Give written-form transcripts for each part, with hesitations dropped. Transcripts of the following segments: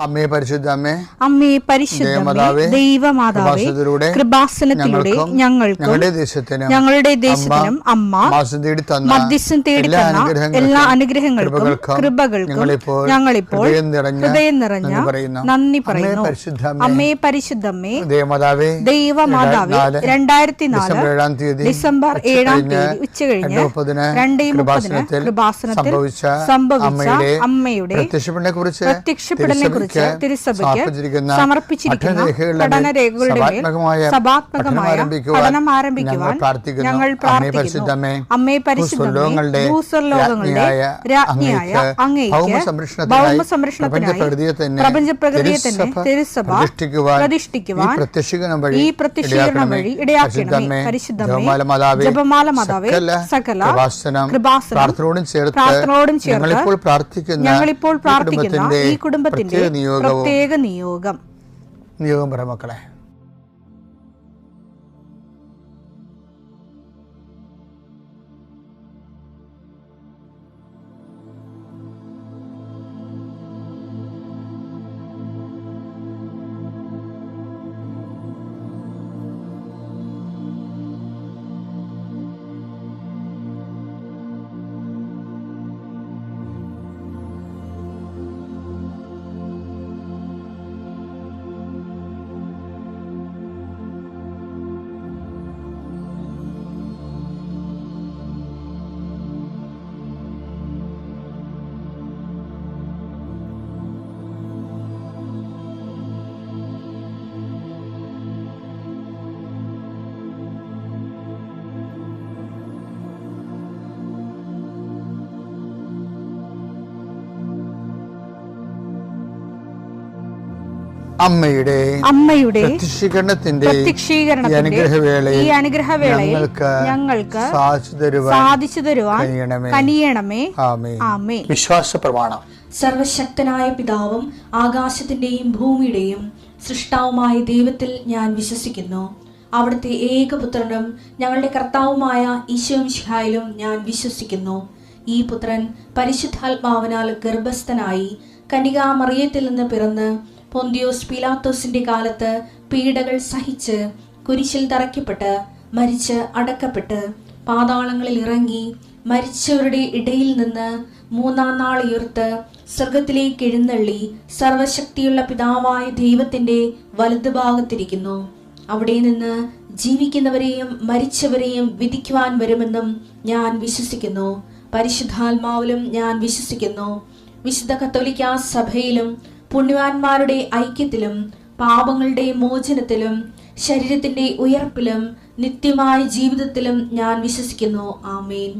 അമ്മേ പരിശുദ്ധ അമ്മേ, അമ്മേ പരിശുദ്ധമേ, ദൈവമാതാവേ, കൃപാസനത്തിലൂടെ ഞങ്ങളുടെ ദേശത്തിനും അമ്മ മധ്യസ്ഥം തേടി തന്ന എല്ലാ അനുഗ്രഹങ്ങൾക്കും കൃപകൾക്കും ഞങ്ങളിപ്പോൾ ഹൃദയം നിറഞ്ഞ നന്ദി പറയുന്നു. അമ്മേ പരിശുദ്ധമേ, ദൈവമാതാവേ, 2004 ഡിസംബർ 7 ഉച്ചകഴിഞ്ഞ് 2:30 കൃപാസനത്തിൽ സംഭവിച്ച അമ്മയുടെ പ്രത്യക്ഷപ്പെടലിനെ കുറിച്ച് തിരുസഭയ്ക്ക് സമർപ്പിച്ചിരിക്കുന്ന പഠനരേഖകളുടെ സഭാത്മകമായ പഠനം ആരംഭിക്കുവാൻ ഞങ്ങൾ പ്രാർത്ഥിക്കുന്നു. അമ്മേ പരിശുദ്ധമേ, ഭൂസ്വർലോകങ്ങളുടെ രാജ്ഞിയായ അങ്ങേയ്ക്ക് ഭൗമസംരക്ഷണത്തിനായി പ്രപഞ്ചപ്രകൃതിയെ തന്നെ തിരുസഭ പ്രതിഷ്ഠിക്കുവാൻ ഈ പ്രത്യക്ഷീകരണം വഴി ഇടയാക്കണമേ. പരിശുദ്ധമേ, ജപമാല മാതാവേ, സകല കൃപാസനം പ്രാർത്ഥനയോടും ചേർത്ത് ഞങ്ങളിപ്പോൾ പ്രാർത്ഥിക്കുന്ന ഈ കുടുംബത്തിന്റെ പ്രത്യേക നിയോഗം പറ മക്കളെ. അമ്മയുടെ പ്രത്യക്ഷീകരണത്തിന്റെ ഈ അനുഗ്രഹവേളയിൽ ഞങ്ങൾക്ക് സാധിച്ചു തരുവാൻ കനിയണമേ. ആമേൻ. വിശ്വാസ പ്രമാണം. സർവശക്തനായ പിതാവും ആകാശത്തിന്റെയും ഭൂമിയുടെയും സൃഷ്ടാവുമായ ദൈവത്തിൽ ഞാൻ വിശ്വസിക്കുന്നു. അവിടുത്തെ ഏകപുത്രനും ഞങ്ങളുടെ കർത്താവുമായ ഈശോമിശിഹായിലും ഞാൻ വിശ്വസിക്കുന്നു. ഈ പുത്രൻ പരിശുദ്ധാത്മാവിനാൽ ഗർഭസ്ഥനായി കന്യകാമറിയത്തിൽ നിന്ന് പിറന്ന് പൊന്തിയോസ് പീലാത്തോസിന്റെ കാലത്ത് പീഡകൾ സഹിച്ച് കുരിശിൽ തറയ്ക്കപ്പെട്ട് മരിച്ച് അടക്കപ്പെട്ട് പാതാളങ്ങളിൽ ഇറങ്ങി മരിച്ചവരുടെ ഇടയിൽ നിന്ന് 3-ാം നാൾ ഉയർത്ത് സ്വർഗത്തിലേക്ക് എഴുന്നള്ളി സർവശക്തിയുള്ള പിതാവായ ദൈവത്തിന്റെ വലതുഭാഗത്തിരിക്കുന്നു. അവിടെ നിന്ന് ജീവിക്കുന്നവരെയും മരിച്ചവരെയും വിധിക്കുവാൻ വരുമെന്നും ഞാൻ വിശ്വസിക്കുന്നു. പരിശുദ്ധാത്മാവിലും ഞാൻ വിശ്വസിക്കുന്നു. വിശുദ്ധ കത്തോലിക്കാ സഭയിലും പുണ്യവാന്മാരുടെ ഐക്യത്തിലും പാപങ്ങളുടെ മോചനത്തിലും ശരീരത്തിന്റെ ഉയർപ്പിലും നിത്യമായ ജീവിതത്തിലും ഞാൻ വിശ്വസിക്കുന്നു. ആമേൻ.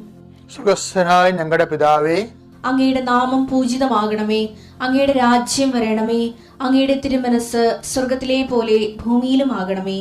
സ്വർഗ്ഗസ്ഥനായ ഞങ്ങളുടെ പിതാവേ, അങ്ങയുടെ നാമം പൂജിതമാകണമേ. അങ്ങയുടെ രാജ്യം വരണമേ. അങ്ങയുടെ തിരുമനസ് സ്വർഗത്തിലെ പോലെ ഭൂമിയിലും ആകണമേ.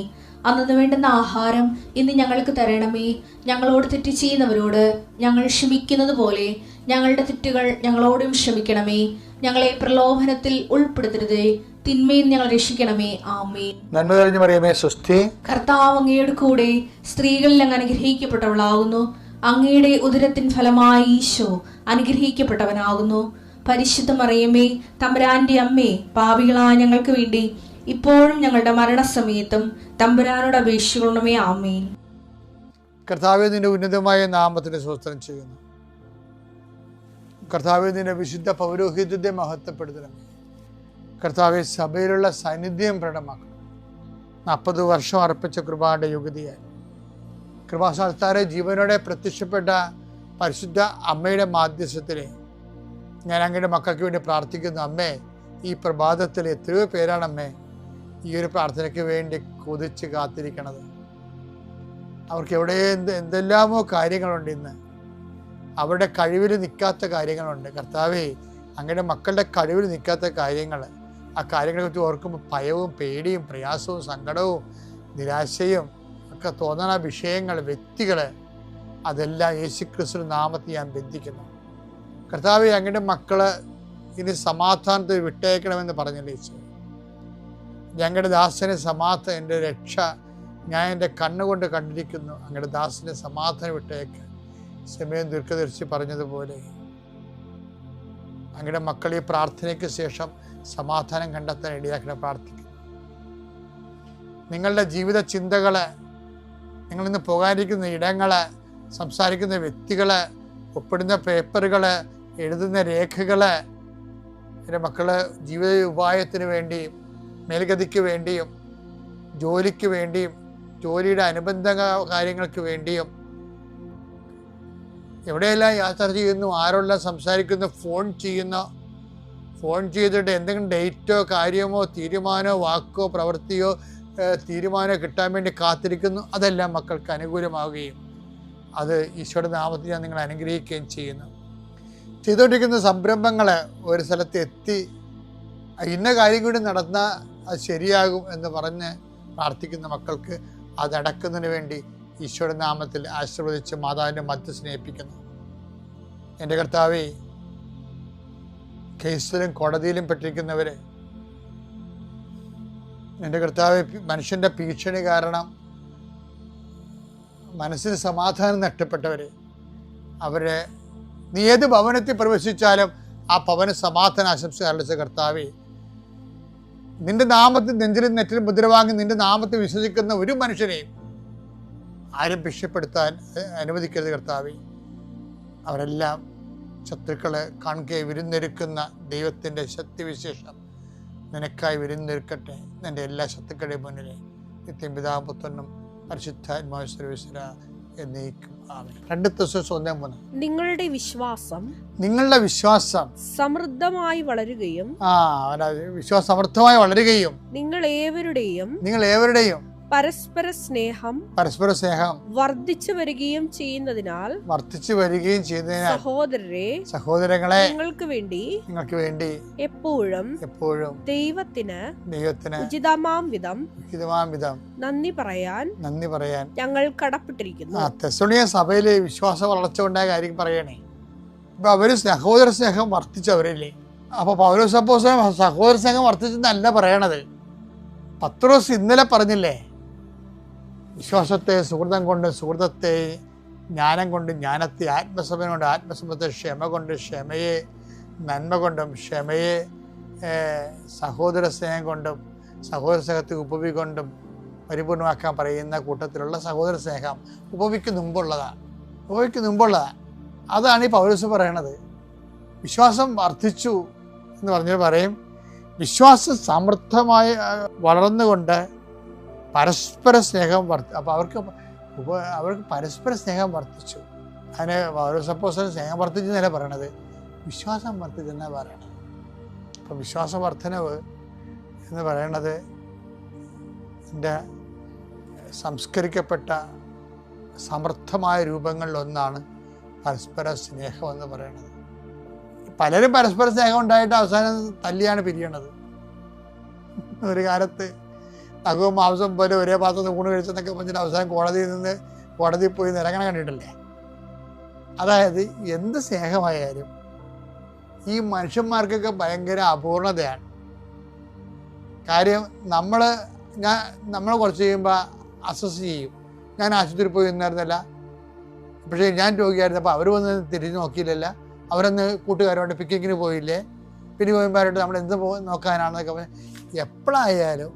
അന്നു വേണ്ടുന്ന ആഹാരം ഇന്ന് ഞങ്ങൾക്ക് തരണമേ. ഞങ്ങളോട് തെറ്റ് ചെയ്യുന്നവരോട് ഞങ്ങൾ ക്ഷമിക്കുന്നത് പോലെ ഞങ്ങളുടെ തെറ്റുകൾ ഞങ്ങളോടും ക്ഷമിക്കണമേ. ഞങ്ങളെ പ്രലോഭനത്തിൽ ഉൾപ്പെടുത്തരുതേ, തിന്മയിൽ ഞങ്ങൾ രക്ഷിക്കണമേ. ആമേൻ. നന്മ നിറഞ്ഞ മറിയമേ, സ്വസ്തി. കർത്താവ് അങ്ങയുടെ കൂടെ സ്ത്രീകളിൽ അങ്ങ് അനുഗ്രഹിക്കപ്പെട്ടവളാകുന്നു. അങ്ങയുടെ ഉദരത്തിൻ ഫലമായി ഈശോ അനുഗ്രഹിക്കപ്പെട്ടവനാകുന്നു. പരിശുദ്ധ മറിയമേ, തമ്പുരാന്റെ അമ്മേ, പാപികളായ ഞങ്ങൾക്ക് വേണ്ടി ഇപ്പോഴും ഞങ്ങളുടെ മരണസമയത്തും തമ്പുരാനോട് അപേക്ഷിക്കണമേ. ആമേൻ. കർത്താവേ, നിന്റെ ഉന്നതമായ നാമത്തിന് സ്തോത്രം ചെയ്യുന്നു. കർത്താവേ, നിന്റെ വിശുദ്ധ പൗരോഹിത്യത്തെ മഹത്വപ്പെടുത്തണമേ. കർത്താവെ, സഭയിലുള്ള സാന്നിധ്യം പ്രകടമാക്കണം. 40 വർഷം അർപ്പിച്ച കൃപയുടെ യുഗതിയായി കൃപാസ്ഥാനത്താരെ ജീവനോടെ പ്രത്യക്ഷപ്പെട്ട പരിശുദ്ധ അമ്മയുടെ മാധ്യസ്ഥത്തിലെ ഞാൻ അങ്ങയുടെ മക്കൾക്ക് വേണ്ടി പ്രാർത്ഥിക്കുന്നു. അമ്മേ, ഈ പ്രഭാതത്തിൽ എത്രയോ പേരാണ് അമ്മേ ഈ ഒരു പ്രാർത്ഥനയ്ക്ക് വേണ്ടി കൊതിച്ച് കാത്തിരിക്കണത്. അവർക്ക് എവിടെ എന്തെല്ലാമോ കാര്യങ്ങളുണ്ട്. ഇന്ന് അവരുടെ കഴിവിൽ നിൽക്കാത്ത കാര്യങ്ങളുണ്ട്. കർത്താവേ, അങ്ങയുടെ മക്കളുടെ കഴിവിൽ നിൽക്കാത്ത കാര്യങ്ങൾ, ആ കാര്യങ്ങളെ കുറിച്ച് ഓർക്കുമ്പോൾ ഭയവും പേടിയും പ്രയാസവും സങ്കടവും നിരാശയും ഒക്കെ തോന്നണ വിഷയങ്ങൾ, വ്യക്തികൾ, അതെല്ലാം യേശുക്രിസ്തു നാമത്തിൽ ഞാൻ ബന്ധിക്കുന്നു. കർത്താവേ, അങ്ങയുടെ മക്കള് ഇനി സമാധാനത്തിൽ വിട്ടേക്കണമെന്ന് പറഞ്ഞില്ലേ യേശു. ഞങ്ങളുടെ ദാസനെ സമാധാനം, എൻ്റെ രക്ഷ ഞാൻ എൻ്റെ കണ്ണുകൊണ്ട് കണ്ടിരിക്കുന്നു. അങ്ങയുടെ ദാസനെ സമാധാനം വിട്ടേക്ക്. സമയം ദീർഘദർശി പറഞ്ഞതുപോലെ അങ്ങയുടെ മക്കൾ ഈ പ്രാർത്ഥനയ്ക്ക് ശേഷം സമാധാനം കണ്ടെത്താൻ ഇടയാക്കണം പ്രാർത്ഥിക്കുന്നു. നിങ്ങളുടെ ജീവിത ചിന്തകള്, നിങ്ങളിന്ന് പോകാനിരിക്കുന്ന ഇടങ്ങള്, സംസാരിക്കുന്ന വ്യക്തികള്, ഒപ്പിടുന്ന പേപ്പറുകള്, എഴുതുന്ന രേഖകള്, എൻ്റെ മക്കള് ജീവിത ഉപായത്തിന് വേണ്ടിയും മേൽഗതിക്ക് വേണ്ടിയും ജോലിക്ക് വേണ്ടിയും ജോലിയുടെ അനുബന്ധ കാര്യങ്ങൾക്ക് വേണ്ടിയും എവിടെയെല്ലാം യാത്ര ചെയ്യുന്നു, ആരോടെല്ലാം സംസാരിക്കുന്നു, ഫോൺ ചെയ്തിട്ട് എന്തെങ്കിലും ഡേറ്റോ കാര്യമോ തീരുമാനമോ വാക്കോ പ്രവൃത്തിയോ തീരുമാനമോ കിട്ടാൻ വേണ്ടി കാത്തിരിക്കുന്നു. അതെല്ലാം മക്കൾക്ക് അനുകൂലമാവുകയും അത് ഈശോയുടെ നാമത്തിൽ ഞാൻ നിങ്ങളെ അനുഗ്രഹിക്കുകയും ചെയ്യുന്നു. ചെയ്തുകൊണ്ടിരിക്കുന്ന സംരംഭങ്ങൾ ഒരു സ്ഥലത്ത് എത്തി ഇന്ന കാര്യം കൂടി നടന്നാൽ അത് ശരിയാകും എന്ന് പറഞ്ഞ് പ്രാർത്ഥിക്കുന്ന മക്കൾക്ക് അത് അടക്കുന്നതിന് വേണ്ടി ഈശോയുടെ നാമത്തിൽ ആശീർവദിച്ച് മാതാവിൻ്റെ മധ്യസ്ഥനെ ഏൽപ്പിക്കുന്നു. എൻ്റെ കർത്താവേ, കേസിലും കോടതിയിലും പെട്ടിരിക്കുന്നവര്, എൻ്റെ കർത്താവേ, മനുഷ്യൻ്റെ ഭീഷണി കാരണം മനസ്സിന് സമാധാനം നഷ്ടപ്പെട്ടവര്, അവരെ നീ ഏത് ഭവനത്തിൽ പ്രവേശിച്ചാലും ആ ഭവന സമാധാന ആശംസ അറിയിച്ച കർത്താവേ, നിന്റെ നാമത്തിൽ നെഞ്ചിലും നെറ്റിലും മുദ്രവാങ്ങി നിന്റെ നാമത്തിൽ വിശ്വസിക്കുന്ന ഒരു മനുഷ്യനെയും ആരും ഭിക്ഷപ്പെടുത്താൻ അനുവദിക്കരുത് കർത്താവേ. അവരെല്ലാം ശത്രുക്കളെ കാണുകയെ വിരുന്നൊരുക്കുന്ന ദൈവത്തിൻ്റെ ശക്തിവിശേഷം നിനക്കായി വിരുന്നൊരുക്കട്ടെ. നിൻ്റെ എല്ലാ ശത്രുക്കളുടെയും മുന്നിലെ നിത്യം പിതാവും പുത്രനും പരിശുദ്ധാത്മാവ് സർവീശ്വര എന്നേക്കും ആമേൻ. 2 Thessalonians 1:3. നിങ്ങളുടെ വിശ്വാസം സമൃദ്ധമായി വളരുകയും വിശ്വാസം സമൃദ്ധമായി വളരുകയും നിങ്ങൾ ഏവരുടെയും പരസ്പര സ്നേഹം വർദ്ധിച്ചു വരികയും ചെയ്യുന്നതിനാൽ സഹോദരങ്ങളെ നിങ്ങൾക്ക് വേണ്ടി എപ്പോഴും ദൈവത്തിന് ഉചിതമാം വിധം നന്ദി പറയാൻ ഞങ്ങൾ കടപ്പെട്ടിരിക്കുന്നു. തെസ്സലോനിയ സഭയിലെ വിശ്വാസ വളർച്ച ഉണ്ടായ കാര്യം പറയണേ. ഇപ്പൊ അവര് സഹോദര സ്നേഹം വർദ്ധിച്ചവരല്ലേ. അപ്പൊ പൗലോസ് അപ്പോസ്തലൻ സഹോദര സ്നേഹം വർദ്ധിച്ചെന്നല്ല പറയണത്. പത്രോസ് ഇന്നലെ പറഞ്ഞില്ലേ, വിശ്വാസത്തെ സുഹൃതം കൊണ്ട് സുഹൃതത്തെ, ജ്ഞാനം കൊണ്ട് ജ്ഞാനത്തെ, ആത്മസമയം കൊണ്ട് ആത്മസമയത്തെ, ക്ഷമ കൊണ്ട് ക്ഷമയെ, നന്മ കൊണ്ടും ക്ഷമയെ, സഹോദര സ്നേഹം കൊണ്ടും സഹോദര സ്നേഹത്തെ ഉപവി കൊണ്ടും പരിപൂർണമാക്കാൻ പറയുന്ന കൂട്ടത്തിലുള്ള സഹോദര സ്നേഹം ഉപവിക്ക് മുമ്പുള്ളതാണ്. അതാണ് ഈ പൗലോസ് പറയണത്. വിശ്വാസം വർദ്ധിച്ചു എന്ന് പറഞ്ഞാൽ പറയും, വിശ്വാസം സമൃദ്ധമായി വളർന്നുകൊണ്ട് പരസ്പര സ്നേഹം അപ്പോൾ അവർക്ക് പരസ്പര സ്നേഹം വർദ്ധിച്ചു. അതിന് പൗലോസ് അപ്പോസ്തലൻ സ്നേഹം വർദ്ധിച്ചെന്നല്ല പറയണത്, വിശ്വാസം വർദ്ധിച്ചെന്നാണ് പറയണത്. അപ്പം വിശ്വാസ വർധനവ് എന്ന് പറയണത് എൻ്റെ സംസ്കരിക്കപ്പെട്ട സമൃദ്ധമായ രൂപങ്ങളിലൊന്നാണ് പരസ്പര സ്നേഹം എന്ന് പറയുന്നത്. പലരും പരസ്പര സ്നേഹം ഉണ്ടായിട്ട് അവസാനം തല്ലിയാണ് പിരിയണത്. ഒരു കാലത്ത് നഖവും മാംസം പോലെ ഒരേ പാത്രത്തിൽ ഊണ് കഴിച്ചെന്നൊക്കെ പറഞ്ഞിട്ട് അവസാനം കോടതിയിൽ പോയി നിരങ്ങണം കണ്ടിട്ടില്ലേ. അതായത് എന്ത് സ്നേഹമായാലും ഈ മനുഷ്യന്മാർക്കൊക്കെ ഭയങ്കര അപൂർണതയാണ്. കാര്യം നമ്മൾ കുറച്ച് കഴിയുമ്പോൾ അസസ് ചെയ്യും. ഞാൻ ആശുപത്രിയിൽ പോയി നിന്നായിരുന്നല്ല, പക്ഷേ ഞാൻ രോഗിയായിരുന്നപ്പോൾ അവർ വന്ന് തിരിഞ്ഞു നോക്കിയില്ലല്ല, അവരൊന്ന് കൂട്ടുകാരോട് പിക്കിങ്ങിന് പോയില്ലേ, പിന്നെ പോയമാരോട്ട് നമ്മൾ എന്ത് നോക്കാനാണെന്നൊക്കെ പറഞ്ഞ് എപ്പോഴായാലും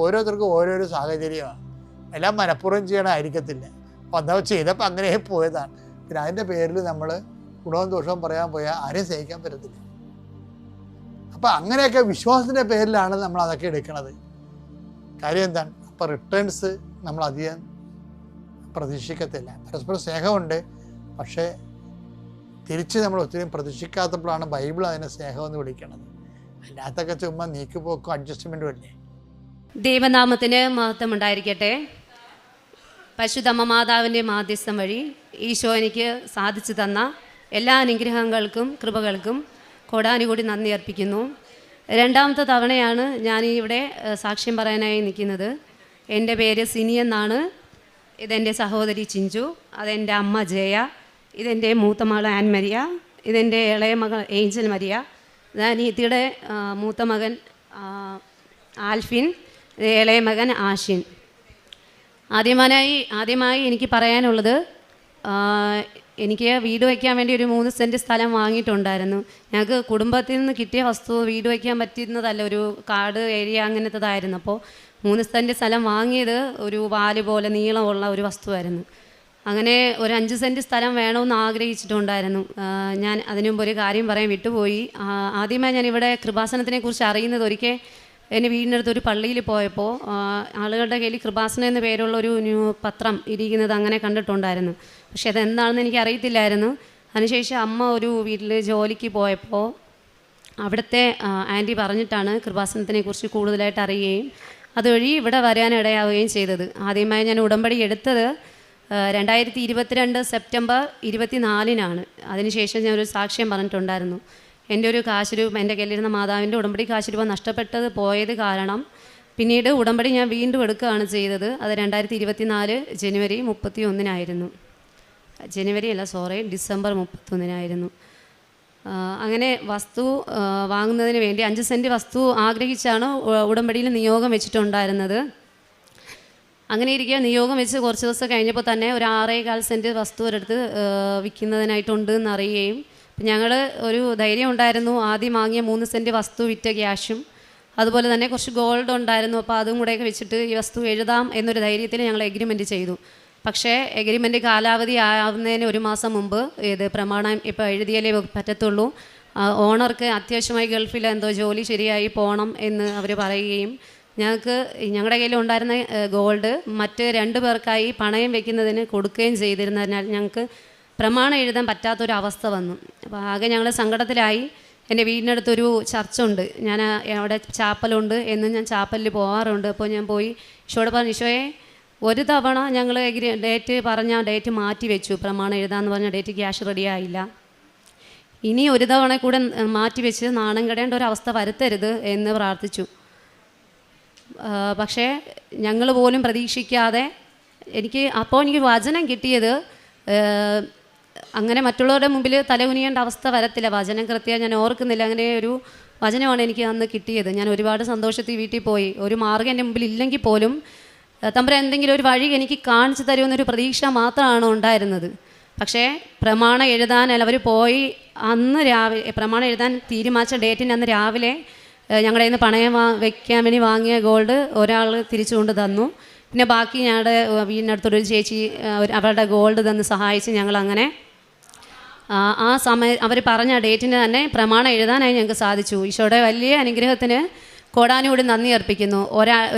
ഓരോരുത്തർക്കും ഓരോരോ സാഹചര്യമാണ്. എല്ലാം മനഃപൂർവ്വം ചെയ്യണമായിരിക്കത്തില്ല. അപ്പം എന്താ ചെയ്തപ്പോൾ അങ്ങനെ പോയതാണ്. പിന്നെ അതിൻ്റെ പേരിൽ നമ്മൾ ഗുണവും ദോഷവും പറയാൻ പോയാൽ ആരെയും സഹിക്കാൻ പറ്റത്തില്ല. അപ്പം അങ്ങനെയൊക്കെ വിശ്വാസത്തിൻ്റെ പേരിലാണ് നമ്മൾ അതൊക്കെ എടുക്കുന്നത്. കാര്യം എന്താണ്? അപ്പം റിട്ടേൺസ് നമ്മൾ അധികം പ്രതീക്ഷിക്കത്തില്ല. പരസ്പര സ്നേഹമുണ്ട്, പക്ഷേ തിരിച്ച് നമ്മൾ ഒത്തിരി പ്രതീക്ഷിക്കാത്തപ്പോഴാണ് ബൈബിൾ അതിനെ സ്നേഹമെന്ന് വിളിക്കുന്നത്. അല്ലാത്തൊക്കെ ചുമ്മാ നീക്കുപോക്കും അഡ്ജസ്റ്റ്മെൻറ്റും അല്ലേ. ദൈവനാമത്തിന് മഹത്വം ഉണ്ടായിരിക്കട്ടെ. പരിശുദ്ധമ്മ മാതാവിൻ്റെ മാധ്യസ്ഥം വഴി ഈശോ എനിക്ക് സാധിച്ചു തന്ന എല്ലാ അനുഗ്രഹങ്ങൾക്കും കൃപകൾക്കും കോടാനുകൂടി നന്ദി അർപ്പിക്കുന്നു. 2ാമത്തെ തവണയാണ് ഞാൻ ഇവിടെ സാക്ഷ്യം പറയാനായി നിൽക്കുന്നത്. എൻ്റെ പേര് സിനി എന്നാണ്. ഇതെൻ്റെ സഹോദരി ചിഞ്ചു, അതെൻ്റെ അമ്മ ജയ, ഇതെൻ്റെ മൂത്ത മകൾ ആൻ മരിയ, ഇതെൻ്റെ ഇളയ മകൾ ഏഞ്ചൽ മരിയ, അനിയത്തിയുടെ മൂത്ത മകൻ ആൽഫിൻ, ഇളയ മകൻ ആഷിൻ. ആദ്യമായി എനിക്ക് പറയാനുള്ളത്, എനിക്ക് വീട് വയ്ക്കാൻ വേണ്ടി ഒരു 3 സെൻറ്റ് സ്ഥലം വാങ്ങിയിട്ടുണ്ടായിരുന്നു. ഞങ്ങൾക്ക് കുടുംബത്തിൽ നിന്ന് കിട്ടിയ വസ്തു വീട് വയ്ക്കാൻ പറ്റുന്നതല്ല, ഒരു കാട് ഏരിയ അങ്ങനത്തതായിരുന്നു. അപ്പോൾ 3 സെൻറ്റ് സ്ഥലം വാങ്ങിയത് ഒരു വാല് പോലെ നീളമുള്ള ഒരു വസ്തുവായിരുന്നു. അങ്ങനെ ഒരു 5 സെൻറ്റ് സ്ഥലം വേണമെന്ന് ആഗ്രഹിച്ചിട്ടുണ്ടായിരുന്നു. ഞാൻ അതിനു മുമ്പ് ഒരു കാര്യം പറയാൻ വിട്ടുപോയി. ആദ്യമായി ഞാനിവിടെ കൃപാസനത്തിനെ കുറിച്ച് അറിയുന്നത് ഒരിക്കൽ എൻ്റെ വീടിനടുത്ത് ഒരു പള്ളിയിൽ പോയപ്പോൾ ആളുകളുടെ കയ്യിൽ കൃപാസനം എന്ന പേരുള്ളൊരു പത്രം ഇരിക്കുന്നത് അങ്ങനെ കണ്ടിട്ടുണ്ടായിരുന്നു. പക്ഷെ അതെന്താണെന്ന് എനിക്ക് അറിയത്തില്ലായിരുന്നു. അതിനുശേഷം അമ്മ ഒരു വീട്ടിൽ ജോലിക്ക് പോയപ്പോൾ അവിടുത്തെ ആൻറ്റി പറഞ്ഞിട്ടാണ് കൃപാസനത്തിനെ കുറിച്ച് കൂടുതലായിട്ട് അറിയുകയും അതുവഴി ഇവിടെ വരാനിടയാവുകയും ചെയ്തത്. ആദ്യമായി ഞാൻ ഉടമ്പടി എടുത്തത് 2022 സെപ്റ്റംബർ 24-നാണ്. അതിനുശേഷം ഞാനൊരു സാക്ഷ്യം പറഞ്ഞിട്ടുണ്ടായിരുന്നു. എൻ്റെ ഒരു കാശുരൂപം, എൻ്റെ കയ്യിലിരുന്ന മാതാവിൻ്റെ ഉടമ്പടി കാശുരൂപം നഷ്ടപ്പെട്ടത് പോയത് കാരണം പിന്നീട് ഉടമ്പടി ഞാൻ വീണ്ടും എടുക്കുകയാണ് ചെയ്തത്. അത് 2024 ജനുവരി 31-നായിരുന്നു. ഡിസംബർ 31-നായിരുന്നു. അങ്ങനെ വസ്തു വാങ്ങുന്നതിന് വേണ്ടി 5 സെൻറ്റ് വസ്തു ആഗ്രഹിച്ചാണ് ഉടമ്പടിയിൽ നിയോഗം വെച്ചിട്ടുണ്ടായിരുന്നത്. അങ്ങനെ ഇരിക്കുക നിയോഗം വെച്ച് കുറച്ച് ദിവസം കഴിഞ്ഞപ്പോൾ തന്നെ ഒരു 6.25 സെൻറ്റ് വസ്തു ഒരിടത്ത് വിൽക്കുന്നതിനായിട്ടുണ്ട് എന്നറിയുകയും ഞങ്ങൾ ഒരു ധൈര്യം ഉണ്ടായിരുന്നു. ആദ്യം വാങ്ങിയ 3 സെൻറ്റ് വസ്തു വിറ്റ ക്യാഷും അതുപോലെ തന്നെ കുറച്ച് ഗോൾഡ് ഉണ്ടായിരുന്നു. അപ്പോൾ അതും കൂടെയൊക്കെ വെച്ചിട്ട് ഈ വസ്തു എഴുതാം എന്നൊരു ധൈര്യത്തിൽ ഞങ്ങൾ എഗ്രിമെൻറ്റ് ചെയ്തു. പക്ഷേ എഗ്രിമെൻറ്റ് കാലാവധി ആവുന്നതിന് 1 മാസം മുമ്പ് ഇത് പ്രമാണം ഇപ്പോൾ എഴുതിയാലേ പറ്റത്തുള്ളൂ, ഓണർക്ക് അത്യാവശ്യമായി ഗൾഫിൽ എന്തോ ജോലി ശരിയായി പോകണം എന്ന് അവർ പറയുകയും ഞങ്ങളുടെ കയ്യിൽ ഉണ്ടായിരുന്ന ഗോൾഡ് മറ്റ് 2 പേർക്കായി പണയം വയ്ക്കുന്നതിന് കൊടുക്കുകയും ചെയ്തിരുന്നതിനാൽ ഞങ്ങൾക്ക് പ്രമാണം എഴുതാൻ പറ്റാത്തൊരവസ്ഥ വന്നു. അപ്പോൾ ആകെ ഞങ്ങൾ സങ്കടത്തിലായി. എൻ്റെ വീടിനടുത്തൊരു ചർച്ചുണ്ട്, ഞാൻ അവിടെ ചാപ്പലുണ്ട് എന്നും ഞാൻ ചാപ്പലിൽ പോകാറുണ്ട്. അപ്പോൾ ഞാൻ പോയി ഈശോയോട് പറഞ്ഞു, ഈശോയെ ഒരു തവണ ഞങ്ങൾ ഡേറ്റ് പറഞ്ഞ ഡേറ്റ് മാറ്റി വെച്ചു, പ്രമാണം എഴുതാമെന്ന് പറഞ്ഞ ഡേറ്റ് ക്യാഷ് റെഡി ആയില്ല, ഇനി ഒരു തവണ കൂടെ മാറ്റി വെച്ച് നാണം കെടേണ്ട ഒരവസ്ഥ വരുത്തരുത് എന്ന് പ്രാർത്ഥിച്ചു. പക്ഷേ ഞങ്ങൾ പോലും പ്രതീക്ഷിക്കാതെ എനിക്ക് വചനം കിട്ടിയത് അങ്ങനെ മറ്റുള്ളവരുടെ മുമ്പിൽ തലകുനിയേണ്ട അവസ്ഥ വരത്തില്ല. വചനം കൃത്യമായി ഞാൻ ഓർക്കുന്നില്ല, അങ്ങനെ ഒരു വചനമാണ് എനിക്ക് അന്ന് കിട്ടിയത്. ഞാൻ ഒരുപാട് സന്തോഷത്തിൽ വീട്ടിൽ പോയി. ഒരു മാർഗ്ഗം എൻ്റെ മുമ്പിൽ ഇല്ലെങ്കിൽ പോലും തമ്പുരാൻ എന്തെങ്കിലും ഒരു വഴി എനിക്ക് കാണിച്ചു തരുമെന്നൊരു പ്രതീക്ഷ മാത്രമാണ് ഉണ്ടായിരുന്നത്. പക്ഷേ പ്രമാണം എഴുതാൻ അവർ പോയി അന്ന് രാവിലെ പ്രമാണം എഴുതാൻ തീരുമാനിച്ച ഡേറ്റിന് അന്ന് രാവിലെ ഞങ്ങളുടെ കയ്യിൽ നിന്ന് പണയം വയ്ക്കാൻ വേണ്ടി വാങ്ങിയ ഗോൾഡ് ഒരാൾ തിരിച്ചു കൊണ്ട് തന്നു. പിന്നെ ബാക്കി ഞങ്ങളുടെ വീടിനടുത്തൊരു ചേച്ചി അവരുടെ ഗോൾഡ് തന്ന് സഹായിച്ച് ഞങ്ങളങ്ങനെ ആ സമയം അവർ പറഞ്ഞ ഡേറ്റിന് തന്നെ പ്രമാണം എഴുതാനായി ഞങ്ങൾക്ക് സാധിച്ചു. ഈശോയുടെ വലിയ അനുഗ്രഹത്തിന് കോടാനുകൂടി നന്ദി അർപ്പിക്കുന്നു.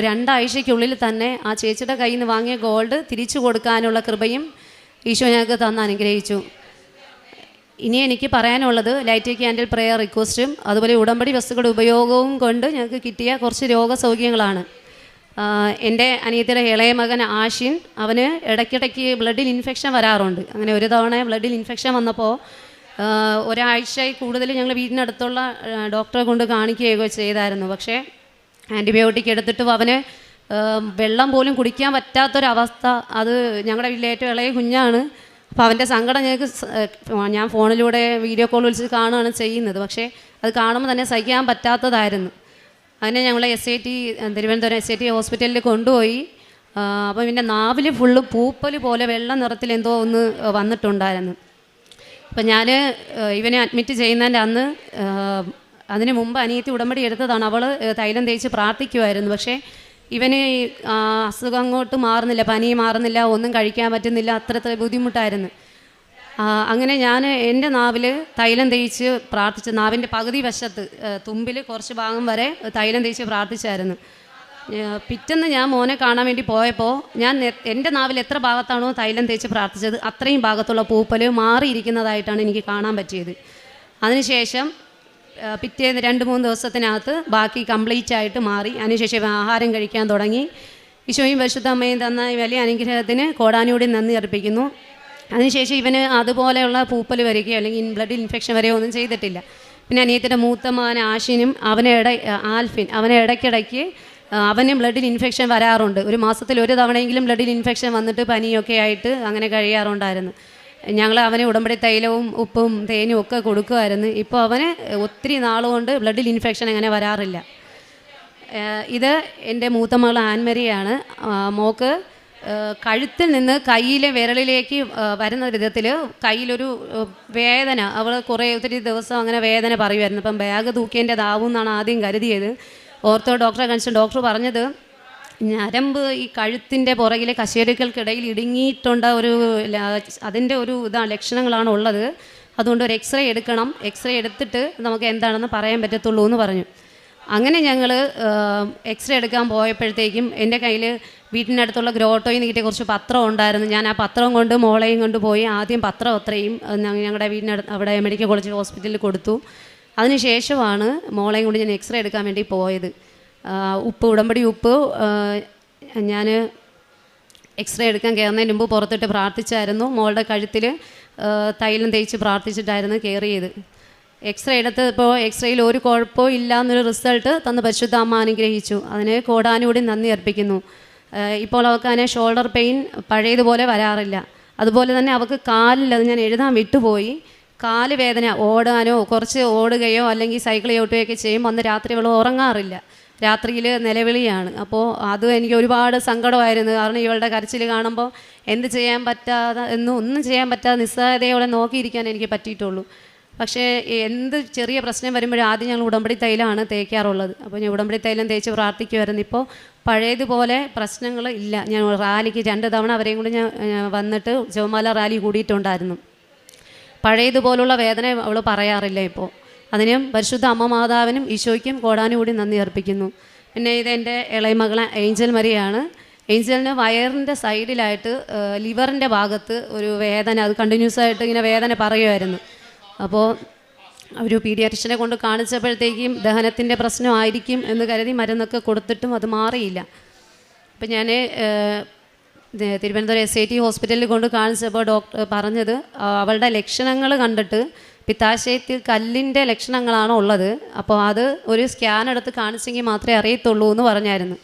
2 ആഴ്ചയ്ക്കുള്ളിൽ തന്നെ ആ ചേച്ചിയുടെ കയ്യിൽ നിന്ന് വാങ്ങിയ ഗോൾഡ് തിരിച്ചു കൊടുക്കാനുള്ള കൃപയും ഈശോ ഞങ്ങൾക്ക് തന്ന് അനുഗ്രഹിച്ചു. ഇനി എനിക്ക് പറയാനുള്ളത് ലൈറ്റ് ക്യാൻഡിൽ പ്രെയർ റിക്വസ്റ്റും അതുപോലെ ഉടമ്പടി വസ്തുക്കളുടെ ഉപയോഗവും കൊണ്ട് ഞങ്ങൾക്ക് കിട്ടിയ കുറച്ച് രോഗസൗഖ്യങ്ങളാണ്. എൻ്റെ അനിയത്തിയുടെ ഇളയ മകൻ ആഷിൻ, അവന് ഇടയ്ക്കിടയ്ക്ക് ബ്ലഡിൽ ഇൻഫെക്ഷൻ വരാറുണ്ട്. അങ്ങനെ ഒരു തവണ ബ്ലഡിൽ ഇൻഫെക്ഷൻ വന്നപ്പോൾ ഒരാഴ്ചയിൽ കൂടുതൽ ഞങ്ങൾ വീടിനടുത്തുള്ള ഡോക്ടറെ കൊണ്ട് കാണിക്കുകയോ ചെയ്തായിരുന്നു. പക്ഷേ ആൻറ്റിബയോട്ടിക് എടുത്തിട്ടും അവന് വെള്ളം പോലും കുടിക്കാൻ പറ്റാത്തൊരവസ്ഥ. അത് ഞങ്ങളുടെ വീട്ടിലെ ഏറ്റവും ഇളയ കുഞ്ഞാണ്. അപ്പോൾ അവൻ്റെ സങ്കടം ഞാൻ ഫോണിലൂടെ വീഡിയോ കോൾ വിളിച്ച് കാണുകയാണ് ചെയ്യുന്നത്. പക്ഷേ അത് കാണുമ്പോൾ തന്നെ സഹിക്കാൻ പറ്റാത്തതായിരുന്നു. അങ്ങനെ ഞങ്ങൾ തിരുവനന്തപുരം SAT ഹോസ്പിറ്റലിൽ കൊണ്ടുപോയി. അപ്പോൾ പിന്നെ നാവിൽ ഫുള്ള് പൂപ്പൽ പോലെ വെള്ള നിറത്തിൽ എന്തോ ഒന്ന് വന്നിട്ടുണ്ടായിരുന്നു. അപ്പം ഞാൻ ഇവനെ അഡ്മിറ്റ് ചെയ്യുന്നതിൻ്റെ അന്ന് അതിന് മുമ്പ് അനിയത്തി ഉടമ്പടി എടുത്തതാണ്. അവൾ തൈലം തേച്ച് പ്രാർത്ഥിക്കുമായിരുന്നു. പക്ഷേ ഇവന് അസുഖം അങ്ങോട്ട് മാറുന്നില്ല, പനി മാറുന്നില്ല, ഒന്നും കഴിക്കാൻ പറ്റുന്നില്ല, അത്ര ബുദ്ധിമുട്ടായിരുന്നു. അങ്ങനെ ഞാൻ എൻ്റെ നാവിൽ തൈലം തേച്ച് പ്രാർത്ഥിച്ച് നാവിൻ്റെ പകുതി വശത്ത് തുമ്പിൽ കുറച്ച് ഭാഗം വരെ തൈലം തേച്ച് പ്രാർത്ഥിച്ചായിരുന്നു. പിറ്റേന്ന് ഞാൻ മോനെ കാണാൻ വേണ്ടി പോയപ്പോൾ ഞാൻ എൻ്റെ നാവിൽ എത്ര ഭാഗത്താണോ തൈലം തേച്ച് പ്രാർത്ഥിച്ചത് അത്രയും ഭാഗത്തുള്ള പൂപ്പൽ മാറിയിരിക്കുന്നതായിട്ടാണ് എനിക്ക് കാണാൻ പറ്റിയത്. അതിനുശേഷം പിറ്റേന്ന് 2-3 ദിവസത്തിനകത്ത് ബാക്കി കംപ്ലീറ്റ് ആയിട്ട് മാറി. അതിനുശേഷം ആഹാരം കഴിക്കാൻ തുടങ്ങി. ഈശോയും പരിശുദ്ധ അമ്മയും തന്ന വലിയ അനുഗ്രഹത്തിന് കോടാനുകൂടി നന്ദി അർപ്പിക്കുന്നു. അതിനുശേഷം ഇവന് അതുപോലെയുള്ള പൂപ്പൽ വരികയോ അല്ലെങ്കിൽ ബ്ലഡിൽ ഇൻഫെക്ഷൻ വരികയോ ഒന്നും ചെയ്തിട്ടില്ല. പിന്നെ അനിയത്തിൻ്റെ മൂത്ത മകൻ ആഷിനും ആൽഫിൻ അവനെ ഇടയ്ക്കിടയ്ക്ക് അവന് ബ്ലഡിൽ ഇൻഫെക്ഷൻ വരാറുണ്ട്. ഒരു മാസത്തിൽ ഒരു തവണയെങ്കിലും ബ്ലഡിൽ ഇൻഫെക്ഷൻ വന്നിട്ട് പനിയൊക്കെ ആയിട്ട് അങ്ങനെ കഴിയാറുണ്ടായിരുന്നു. ഞങ്ങൾ അവന് ഉടമ്പടി തൈലവും ഉപ്പും തേനും ഒക്കെ കൊടുക്കുമായിരുന്നു. ഇപ്പോൾ അവന് ഒത്തിരി നാളുകൊണ്ട് ബ്ലഡിൽ ഇൻഫെക്ഷൻ അങ്ങനെ വരാറില്ല. ഇത് എൻ്റെ മൂത്ത മകൾ ആൻമരിയാണ്. മോക്ക് കഴുത്തിൽ നിന്ന് കയ്യിലെ വിരലിലേക്ക് വരുന്ന വിധത്തിൽ കയ്യിലൊരു വേദന. അവൾ ഒത്തിരി ദിവസം അങ്ങനെ വേദന പറയുമായിരുന്നു. അപ്പം ബാഗ് തൂക്കേണ്ടതാവും എന്നാണ് ആദ്യം കരുതിയത്. ഓർത്തോ ഡോക്ടറെ കാണിച്ചു. ഡോക്ടർ പറഞ്ഞത് ഞരമ്പ് ഈ കഴുത്തിൻ്റെ പുറകിലെ കശേരുക്കൾക്കിടയിൽ ഇടുങ്ങിയിട്ടുണ്ട്, അതിൻ്റെ ഒരു ലക്ഷണങ്ങളാണ് ഉള്ളത്. അതുകൊണ്ട് ഒരു എക്സ്റേ എടുക്കണം, എക്സ്റേ എടുത്തിട്ട് നമുക്ക് എന്താണെന്ന് പറയാൻ പറ്റത്തുള്ളൂ എന്ന് പറഞ്ഞു. അങ്ങനെ ഞങ്ങൾ എക്സ്റേ എടുക്കാൻ പോയപ്പോഴത്തേക്കും എൻ്റെ കയ്യിൽ വീട്ടിനടുത്തുള്ള ഗ്രോട്ടോയിൽ നിന്ന് കിട്ടിയ കുറച്ച് പത്രം ഉണ്ടായിരുന്നു. ഞാൻ ആ പത്രം കൊണ്ട് മോളെയും കൊണ്ട് പോയി ആദ്യം പത്രം അത്രയും ഞങ്ങളുടെ വീടിനടുത്ത് അവിടെ മെഡിക്കൽ കോളേജ് ഹോസ്പിറ്റലിൽ കൊടുത്തു. അതിനുശേഷമാണ് മോളെയും കൊണ്ട് ഞാൻ എക്സ്റേ എടുക്കാൻ വേണ്ടി പോയത്. ഉടമ്പടി ഉപ്പ് ഞാൻ എക്സ്റേ എടുക്കാൻ കയറുന്നതിന് മുമ്പ് പുറത്തിട്ട് പ്രാർത്ഥിച്ചായിരുന്നു. മോളുടെ കഴുത്തിൽ തൈലം തേച്ച് പ്രാർത്ഥിച്ചിട്ടായിരുന്നു കയറിയത്. എക്സ്റേ എടുത്തപ്പോൾ എക്സ്റേയിൽ ഒരു കുഴപ്പവും ഇല്ല എന്നൊരു റിസൾട്ട് തന്ന് പരിശുദ്ധ അമ്മ അനുഗ്രഹിച്ചു. അതിന് കോടാനുകൂടി നന്ദി അർപ്പിക്കുന്നു. ഇപ്പോൾ അവൾക്ക് അതിനെ ഷോൾഡർ പെയിൻ പഴയതുപോലെ വരാറില്ല. അതുപോലെ തന്നെ അവൾക്ക് കാലിൽ, അത് ഞാൻ എഴുതാൻ വിട്ടുപോയി, കാല് വേദന, ഓടാനോ കുറച്ച് ഓടുകയോ അല്ലെങ്കിൽ സൈക്കിൾ ചവിട്ടുകയൊക്കെ ചെയ്യുമ്പോൾ അന്ന് രാത്രി അവൾ ഉറങ്ങാറില്ല. രാത്രിയിൽ നിലവിളിയാണ്. അപ്പോൾ അത് എനിക്ക് ഒരുപാട് സങ്കടമായിരുന്നു. കാരണം ഇവളുടെ കരച്ചിൽ കാണുമ്പോൾ ഒന്നും ചെയ്യാൻ പറ്റാതെ നിസ്സഹായതയോടെ നോക്കിയിരിക്കാൻ എനിക്ക് പറ്റിയിട്ടുള്ളൂ. പക്ഷേ എന്ത് ചെറിയ പ്രശ്നം വരുമ്പോഴും ആദ്യം ഞങ്ങൾ ഉടമ്പടി തൈലമാണ് തേക്കാറുള്ളത്. അപ്പോൾ ഞാൻ ഉടമ്പടി തൈലം തേച്ച് പ്രാർത്ഥിക്കുമായിരുന്നു. ഇപ്പോൾ പഴയതുപോലെ പ്രശ്നങ്ങൾ ഇല്ല. ഞാൻ റാലിക്ക് 2 തവണ അവരെയും കൂടി ഞാൻ വന്നിട്ട് ജവമാല റാലി കൂടിയിട്ടുണ്ടായിരുന്നു. പഴയതുപോലുള്ള വേദന അവൾ പറയാറില്ല ഇപ്പോൾ. അതിനും പരിശുദ്ധ അമ്മ മാതാവിനും ഈശോയ്ക്കും കോടാനുകൂടി നന്ദി അർപ്പിക്കുന്നു. പിന്നെ ഇതെൻ്റെ ഇളയ മകളെ ഏഞ്ചൽ മരിയാണ്. ഏഞ്ചലിന് വയറിൻ്റെ സൈഡിലായിട്ട് ലിവറിൻ്റെ ഭാഗത്ത് ഒരു വേദന, അത് കണ്ടിന്യൂസ് ആയിട്ട് ഇങ്ങനെ വേദന പറയുമായിരുന്നു. അപ്പോൾ ഒരു പീഡിയാട്രിഷ്യനെ കൊണ്ട് കാണിച്ചപ്പോഴത്തേക്കും ദഹനത്തിൻ്റെ പ്രശ്നമായിരിക്കും എന്ന് കരുതി മരുന്നൊക്കെ കൊടുത്തിട്ടും അത് മാറിയില്ല. അപ്പം ഞാൻ തിരുവനന്തപുരം SIT ഹോസ്പിറ്റലിൽ കൊണ്ട് കാണിച്ചപ്പോൾ ഡോക്ടർ പറഞ്ഞത് അവളുടെ ലക്ഷണങ്ങൾ കണ്ടിട്ട് പിത്താശയത്തിൽ കല്ലിൻ്റെ ലക്ഷണങ്ങളാണ് ഉള്ളത്. അപ്പോൾ അത് ഒരു സ്കാൻ എടുത്ത് കാണിച്ചെങ്കിൽ മാത്രമേ അറിയത്തുള്ളൂ എന്ന് പറഞ്ഞായിരുന്നു.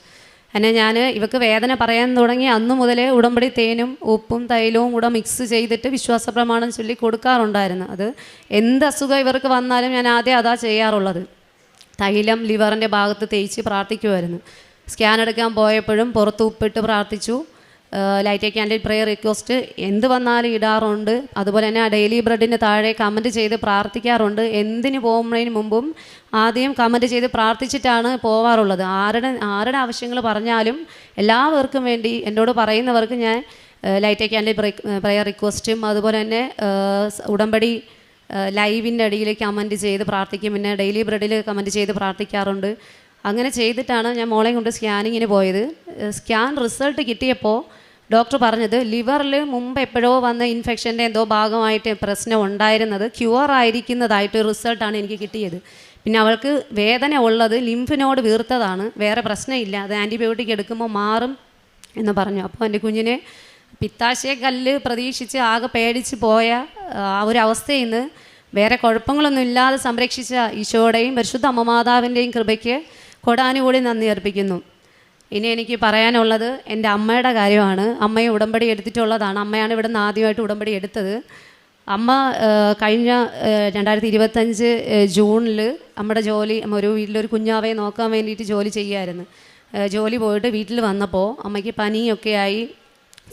അങ്ങനെ ഞാൻ ഇവക്ക് വേദന പറയാൻ തുടങ്ങി അന്നു മുതലേ ഉടമ്പടി തേനും ഉപ്പും തൈലവും കൂടെ മിക്സ് ചെയ്തിട്ട് വിശ്വാസ പ്രമാണം ചൊല്ലി കൊടുക്കാറുണ്ടായിരുന്നു. അത് എന്ത് അസുഖം ഇവർക്ക് വന്നാലും ഞാൻ ആദ്യം അതാ ചെയ്യാറുള്ളത്. തൈലം ലിവറിൻ്റെ ഭാഗത്ത് തേച്ച് പ്രാർത്ഥിക്കുമായിരുന്നു. സ്കാൻ എടുക്കാൻ പോയപ്പോഴും പുറത്ത് ഉപ്പിട്ട് പ്രാർത്ഥിച്ചു. ലൈറ്റ് ക്യാൻഡിൽ പ്രെയർ റിക്വസ്റ്റ് എന്ത് വന്നാലും ഇടാറുണ്ട്. അതുപോലെ തന്നെ ആ ഡെയിലി ബ്രെഡിന് താഴെ കമൻറ്റ് ചെയ്ത് പ്രാർത്ഥിക്കാറുണ്ട്. എന്തിന് പോകുന്നതിന് മുമ്പും ആദ്യം കമൻറ്റ് ചെയ്ത് പ്രാർത്ഥിച്ചിട്ടാണ് പോവാറുള്ളത്. ആരുടെ ആവശ്യങ്ങൾ പറഞ്ഞാലും എല്ലാവർക്കും വേണ്ടി എന്നോട് പറയുന്നവർക്ക് ഞാൻ ലൈറ്റ് ക്യാൻഡിൽ പ്രെയർ റിക്വസ്റ്റും അതുപോലെ തന്നെ ഉടമ്പടി ലൈവിൻ്റെ അടിയിൽ കമൻറ്റ് ചെയ്ത് പ്രാർത്ഥിക്കും. പിന്നെ ഡെയിലി ബ്രെഡിൽ കമൻറ്റ് ചെയ്ത് പ്രാർത്ഥിക്കാറുണ്ട്. അങ്ങനെ ചെയ്തിട്ടാണ് ഞാൻ മോളെയും കൊണ്ട് സ്കാനിങ്ങിന് പോയത്. സ്കാൻ റിസൾട്ട് കിട്ടിയപ്പോൾ ഡോക്ടർ പറഞ്ഞത് ലിവറിൽ മുമ്പ് എപ്പോഴോ വന്ന ഇൻഫെക്ഷൻ്റെ എന്തോ ഭാഗമായിട്ട് പ്രശ്നം ഉണ്ടായിരുന്നത് ക്യൂർ ആയിരിക്കുന്നതായിട്ട് റിസൾട്ടാണ് എനിക്ക് കിട്ടിയത്. പിന്നെ അവൾക്ക് വേദന ഉള്ളത് ലിംഫ് നോഡ് വീർത്തതാണ്, വേറെ പ്രശ്നമില്ല, അത് ആൻറ്റിബയോട്ടിക് എടുക്കുമ്പോൾ മാറും എന്ന് പറഞ്ഞു. അപ്പോൾ എൻ്റെ കുഞ്ഞിനെ പിത്താശയക്കല്ല് പ്രതീക്ഷിച്ച് ആകെ പേടിച്ച് പോയ ആ ഒരു അവസ്ഥയിൽ നിന്ന് വേറെ കുഴപ്പങ്ങളൊന്നും ഇല്ലാതെ സംരക്ഷിച്ച ഈശോയുടെയും പരിശുദ്ധ അമ്മമാതാവിൻ്റെയും കൃപയ്ക്ക് കൊടാനുകൂടി നന്ദി അർപ്പിക്കുന്നു. ഇനി എനിക്ക് പറയാനുള്ളത് എൻ്റെ അമ്മയുടെ കാര്യമാണ്. അമ്മയെ ഉടമ്പടി എടുത്തിട്ടുള്ളതാണ്. അമ്മയാണ് ഇവിടെ നിന്ന് ആദ്യമായിട്ട് ഉടമ്പടി എടുത്തത്. അമ്മ കഴിഞ്ഞ 2025 ജൂണിൽ നമ്മുടെ ജോലി ഒരു വീട്ടിലൊരു കുഞ്ഞാവയെ നോക്കാൻ വേണ്ടിയിട്ട് ജോലി ചെയ്യുമായിരുന്നു. ജോലി പോയിട്ട് വീട്ടിൽ വന്നപ്പോൾ അമ്മയ്ക്ക് പനിയൊക്കെ ആയി.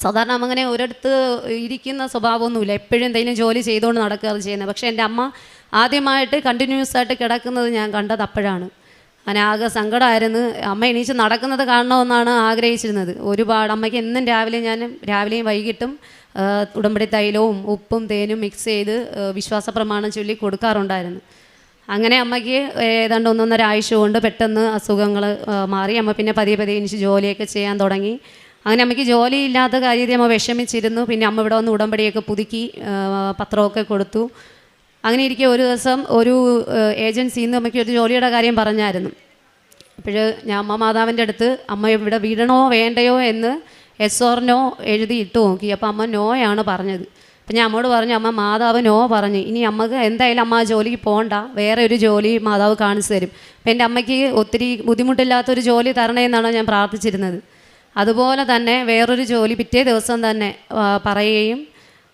സാധാരണ അമ്മ അങ്ങനെ ഒരിടത്ത് ഇരിക്കുന്ന സ്വഭാവമൊന്നുമില്ല, എപ്പോഴും എന്തെങ്കിലും ജോലി ചെയ്തുകൊണ്ട് നടക്കുകയാണ് ചെയ്യുന്നത്. പക്ഷേ എൻ്റെ അമ്മ ആദ്യമായിട്ട് കണ്ടിന്യൂസ് ആയിട്ട് കിടക്കുന്നത് ഞാൻ കണ്ടത് അപ്പോഴാണ്. അങ്ങനെ ആകെ സങ്കടമായിരുന്നു. അമ്മ എണീച്ച് നടക്കുന്നത് കാണണമെന്നാണ് ആഗ്രഹിച്ചിരുന്നത്. ഒരുപാട് അമ്മയ്ക്ക് എന്നും രാവിലെയും വൈകിട്ടും ഉടമ്പടി തൈലവും ഉപ്പും തേനും മിക്സ് ചെയ്ത് വിശ്വാസ പ്രമാണം ചൊല്ലി കൊടുക്കാറുണ്ടായിരുന്നു. അങ്ങനെ അമ്മയ്ക്ക് ഏതാണ്ട് 1.5 ആഴ്ച കൊണ്ട് പെട്ടെന്ന് അസുഖങ്ങൾ മാറി. അമ്മ പിന്നെ പതിയെ എണീച്ച് ജോലിയൊക്കെ ചെയ്യാൻ തുടങ്ങി. അങ്ങനെ അമ്മയ്ക്ക് ജോലിയില്ലാത്ത കാര്യത്തിൽ അമ്മ വിഷമിച്ചിരുന്നു. പിന്നെ അമ്മ ഇവിടെ വന്ന് ഉടമ്പടിയൊക്കെ പുതുക്കി പത്രമൊക്കെ കൊടുത്തു. അങ്ങനെ ഇരിക്കെ ഒരു ദിവസം ഒരു ഏജൻസിയിൽ നിന്ന് അമ്മയ്ക്ക് ഒരു ജോലിയുടെ കാര്യം പറഞ്ഞായിരുന്നു. അപ്പോൾ ഞാൻ അമ്മ മാതാവിൻ്റെ അടുത്ത് അമ്മ ഇവിടെ വിടണോ വേണ്ടയോ എന്ന് yes or no എഴുതി ഇട്ട് നോക്കി. അപ്പോൾ അമ്മ നോയാണ് പറഞ്ഞത്. അപ്പം ഞാൻ അമ്മോട് പറഞ്ഞു, അമ്മ മാതാവ് നോ പറഞ്ഞു, ഇനി അമ്മക്ക് എന്തായാലും അമ്മ ആ ജോലിക്ക് പോകണ്ട, വേറെ ഒരു ജോലി മാതാവ് കാണിച്ചു തരും. അപ്പം എൻ്റെ അമ്മയ്ക്ക് ഒത്തിരി ബുദ്ധിമുട്ടില്ലാത്തൊരു ജോലി തരണേന്നാണ് ഞാൻ പ്രാർത്ഥിച്ചിരുന്നത്. അതുപോലെ തന്നെ വേറൊരു ജോലി പിറ്റേ ദിവസം തന്നെ പറയുകയും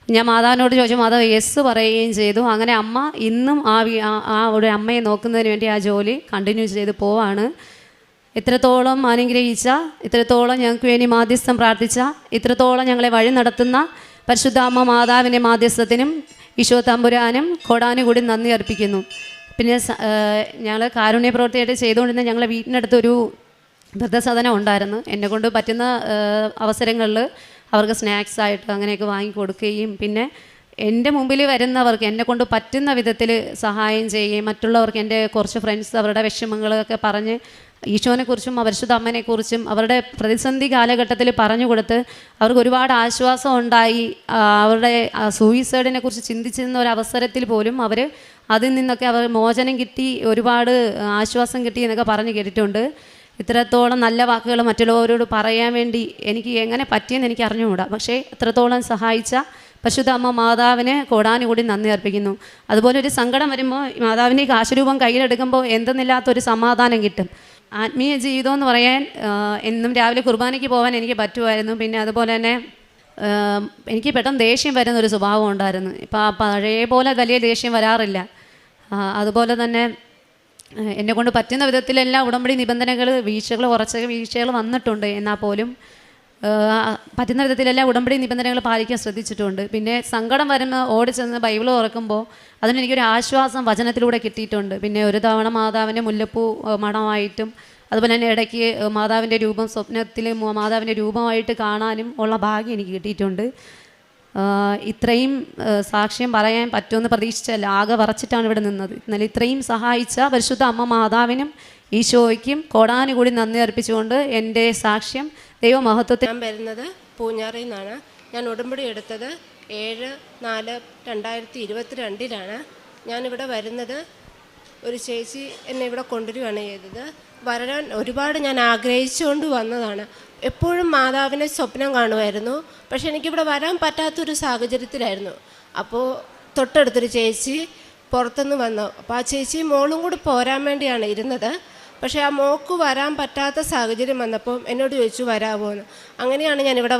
ഞാൻ മാതാവിനോട് ചോദിച്ചു, മാതാവ് യെസ് പറയുകയും ചെയ്തു. അങ്ങനെ അമ്മ ഇന്നും ആ ഒരു അമ്മയെ നോക്കുന്നതിന് വേണ്ടി ആ ജോലി കണ്ടിന്യൂ ചെയ്ത് പോവാണ്. ഇത്രത്തോളം അനുഗ്രഹിച്ച, ഇത്രത്തോളം ഞങ്ങൾക്ക് വേണ്ടി മാധ്യസ്ഥം പ്രാർത്ഥിച്ച, ഇത്രത്തോളം ഞങ്ങളെ വഴി നടത്തുന്ന പരിശുദ്ധാമ്മ മാതാവിൻ്റെ മാധ്യസ്ഥത്തിനും ഈശോ തമ്പുരാനും കോടാനുകൂടി നന്ദി അർപ്പിക്കുന്നു. പിന്നെ ഞങ്ങൾ കാരുണ്യ പ്രവൃത്തിയായിട്ട് ചെയ്തുകൊണ്ടിരുന്ന ഞങ്ങളെ വീട്ടിനടുത്തൊരു വൃദ്ധസദനം ഉണ്ടായിരുന്നു. എന്നെക്കൊണ്ട് പറ്റുന്ന അവസരങ്ങളിൽ അവർക്ക് സ്നാക്സ് ആയിട്ട് അങ്ങനെയൊക്കെ വാങ്ങിക്കൊടുക്കുകയും പിന്നെ എൻ്റെ മുമ്പിൽ വരുന്നവർക്ക് എന്നെക്കൊണ്ട് പറ്റുന്ന വിധത്തിൽ സഹായം ചെയ്യുകയും മറ്റുള്ളവർക്ക് എൻ്റെ കുറച്ച് ഫ്രണ്ട്സ് അവരുടെ വിഷമങ്ങളൊക്കെ പറഞ്ഞ് ഈശോനെക്കുറിച്ചും പരിശുദ്ധ അമ്മേനെക്കുറിച്ചും അവരുടെ പ്രതിസന്ധി കാലഘട്ടത്തിൽ പറഞ്ഞു കൊടുത്ത് അവർക്ക് ഒരുപാട് ആശ്വാസം ഉണ്ടായി. അവരുടെ സൂയിസൈഡിനെ കുറിച്ച് ചിന്തിച്ചിരുന്ന ഒരവസരത്തിൽ പോലും അവർ അതിൽ നിന്നൊക്കെ അവർ മോചനം കിട്ടി, ഒരുപാട് ആശ്വാസം കിട്ടി എന്നൊക്കെ പറഞ്ഞു കേട്ടിട്ടുണ്ട്. ഇത്രത്തോളം നല്ല വാക്കുകൾ മറ്റുള്ളവരോട് പറയാൻ വേണ്ടി എനിക്ക് എങ്ങനെ പറ്റിയെന്ന് എനിക്ക് അറിഞ്ഞുകൂടാ. പക്ഷേ ഇത്രത്തോളം സഹായിച്ച പരിശുദ്ധ അമ്മ മാതാവിന് കോടാനുകൂടി നന്ദി അർപ്പിക്കുന്നു. അതുപോലെ ഒരു സങ്കടം വരുമ്പോൾ മാതാവിൻ്റെ കാശുരൂപം കയ്യിലെടുക്കുമ്പോൾ എന്തെന്നില്ലാത്തൊരു സമാധാനം കിട്ടും. ആത്മീയ ജീവിതം എന്ന് പറയാൻ എന്നും രാവിലെ കുർബാനയ്ക്ക് പോകാൻ എനിക്ക് പറ്റുമായിരുന്നു. പിന്നെ അതുപോലെ തന്നെ എനിക്ക് പെട്ടെന്ന് ദേഷ്യം വരുന്നൊരു സ്വഭാവം ഉണ്ടായിരുന്നു. ഇപ്പം പഴയ പോലെ വലിയ ദേഷ്യം വരാറില്ല. അതുപോലെ തന്നെ എന്നെക്കൊണ്ട് പറ്റുന്ന വിധത്തിലെല്ലാം ഉടമ്പടി നിബന്ധനകൾ കുറച്ച് വീഴ്ചകൾ വന്നിട്ടുണ്ട്. എന്നാൽ പോലും പറ്റുന്ന വിധത്തിലെല്ലാം ഉടമ്പടി നിബന്ധനകൾ പാലിക്കാൻ ശ്രദ്ധിച്ചിട്ടുണ്ട്. പിന്നെ സങ്കടം വരുമ്പോൾ ഓടിച്ചെന്ന് ബൈബിൾ തുറക്കുമ്പോൾ അതിനെനിക്കൊരു ആശ്വാസം വചനത്തിലൂടെ കിട്ടിയിട്ടുണ്ട്. പിന്നെ ഒരു തവണ മാതാവിൻ്റെ മുല്ലപ്പൂ മണമായിട്ടും അതുപോലെ തന്നെ ഇടയ്ക്ക് മാതാവിൻ്റെ രൂപം സ്വപ്നത്തിൽ മാതാവിൻ്റെ രൂപമായിട്ട് കാണാനും ഉള്ള ഭാഗ്യം എനിക്ക് കിട്ടിയിട്ടുണ്ട്. ഇത്രയും സാക്ഷ്യം പറയാൻ പറ്റുമെന്ന് പ്രതീക്ഷിച്ചല്ല, ആകെ വറച്ചിട്ടാണ് ഇവിടെ നിന്നത്. എന്നാൽ ഇത്രയും സഹായിച്ച പരിശുദ്ധ അമ്മ മാതാവിനും ഈശോയ്ക്കും കോടാനുകൂടി നന്ദി അർപ്പിച്ചുകൊണ്ട് എൻ്റെ സാക്ഷ്യം ദൈവമഹത്വത്തിൽ. ഞാൻ വരുന്നത് പൂഞ്ഞാറിൽ നിന്നാണ്. ഞാൻ ഉടമ്പടി എടുത്തത് 7/4/2022 ഞാനിവിടെ വരുന്നത് ഒരു ചേച്ചി എന്നെ ഇവിടെ കൊണ്ടുവരികയാണ് ചെയ്തത്. വരാൻ ഒരുപാട് ഞാൻ ആഗ്രഹിച്ചുകൊണ്ട് വന്നതാണ്. എപ്പോഴും മാതാവിനെ സ്വപ്നം കാണുമായിരുന്നു. പക്ഷെ എനിക്കിവിടെ വരാൻ പറ്റാത്തൊരു സാഹചര്യത്തിലായിരുന്നു. അപ്പോൾ തൊട്ടടുത്തൊരു ചേച്ചി പുറത്തുനിന്ന് വന്നു. അപ്പോൾ ആ ചേച്ചി മോളും കൂടി പോരാൻ വേണ്ടിയാണ് ഇരുന്നത്. പക്ഷേ ആ മോക്ക് വരാൻ പറ്റാത്ത സാഹചര്യം വന്നപ്പോൾ എന്നോട് ചോദിച്ചു വരാമോ എന്ന്. അങ്ങനെയാണ് ഞാനിവിടെ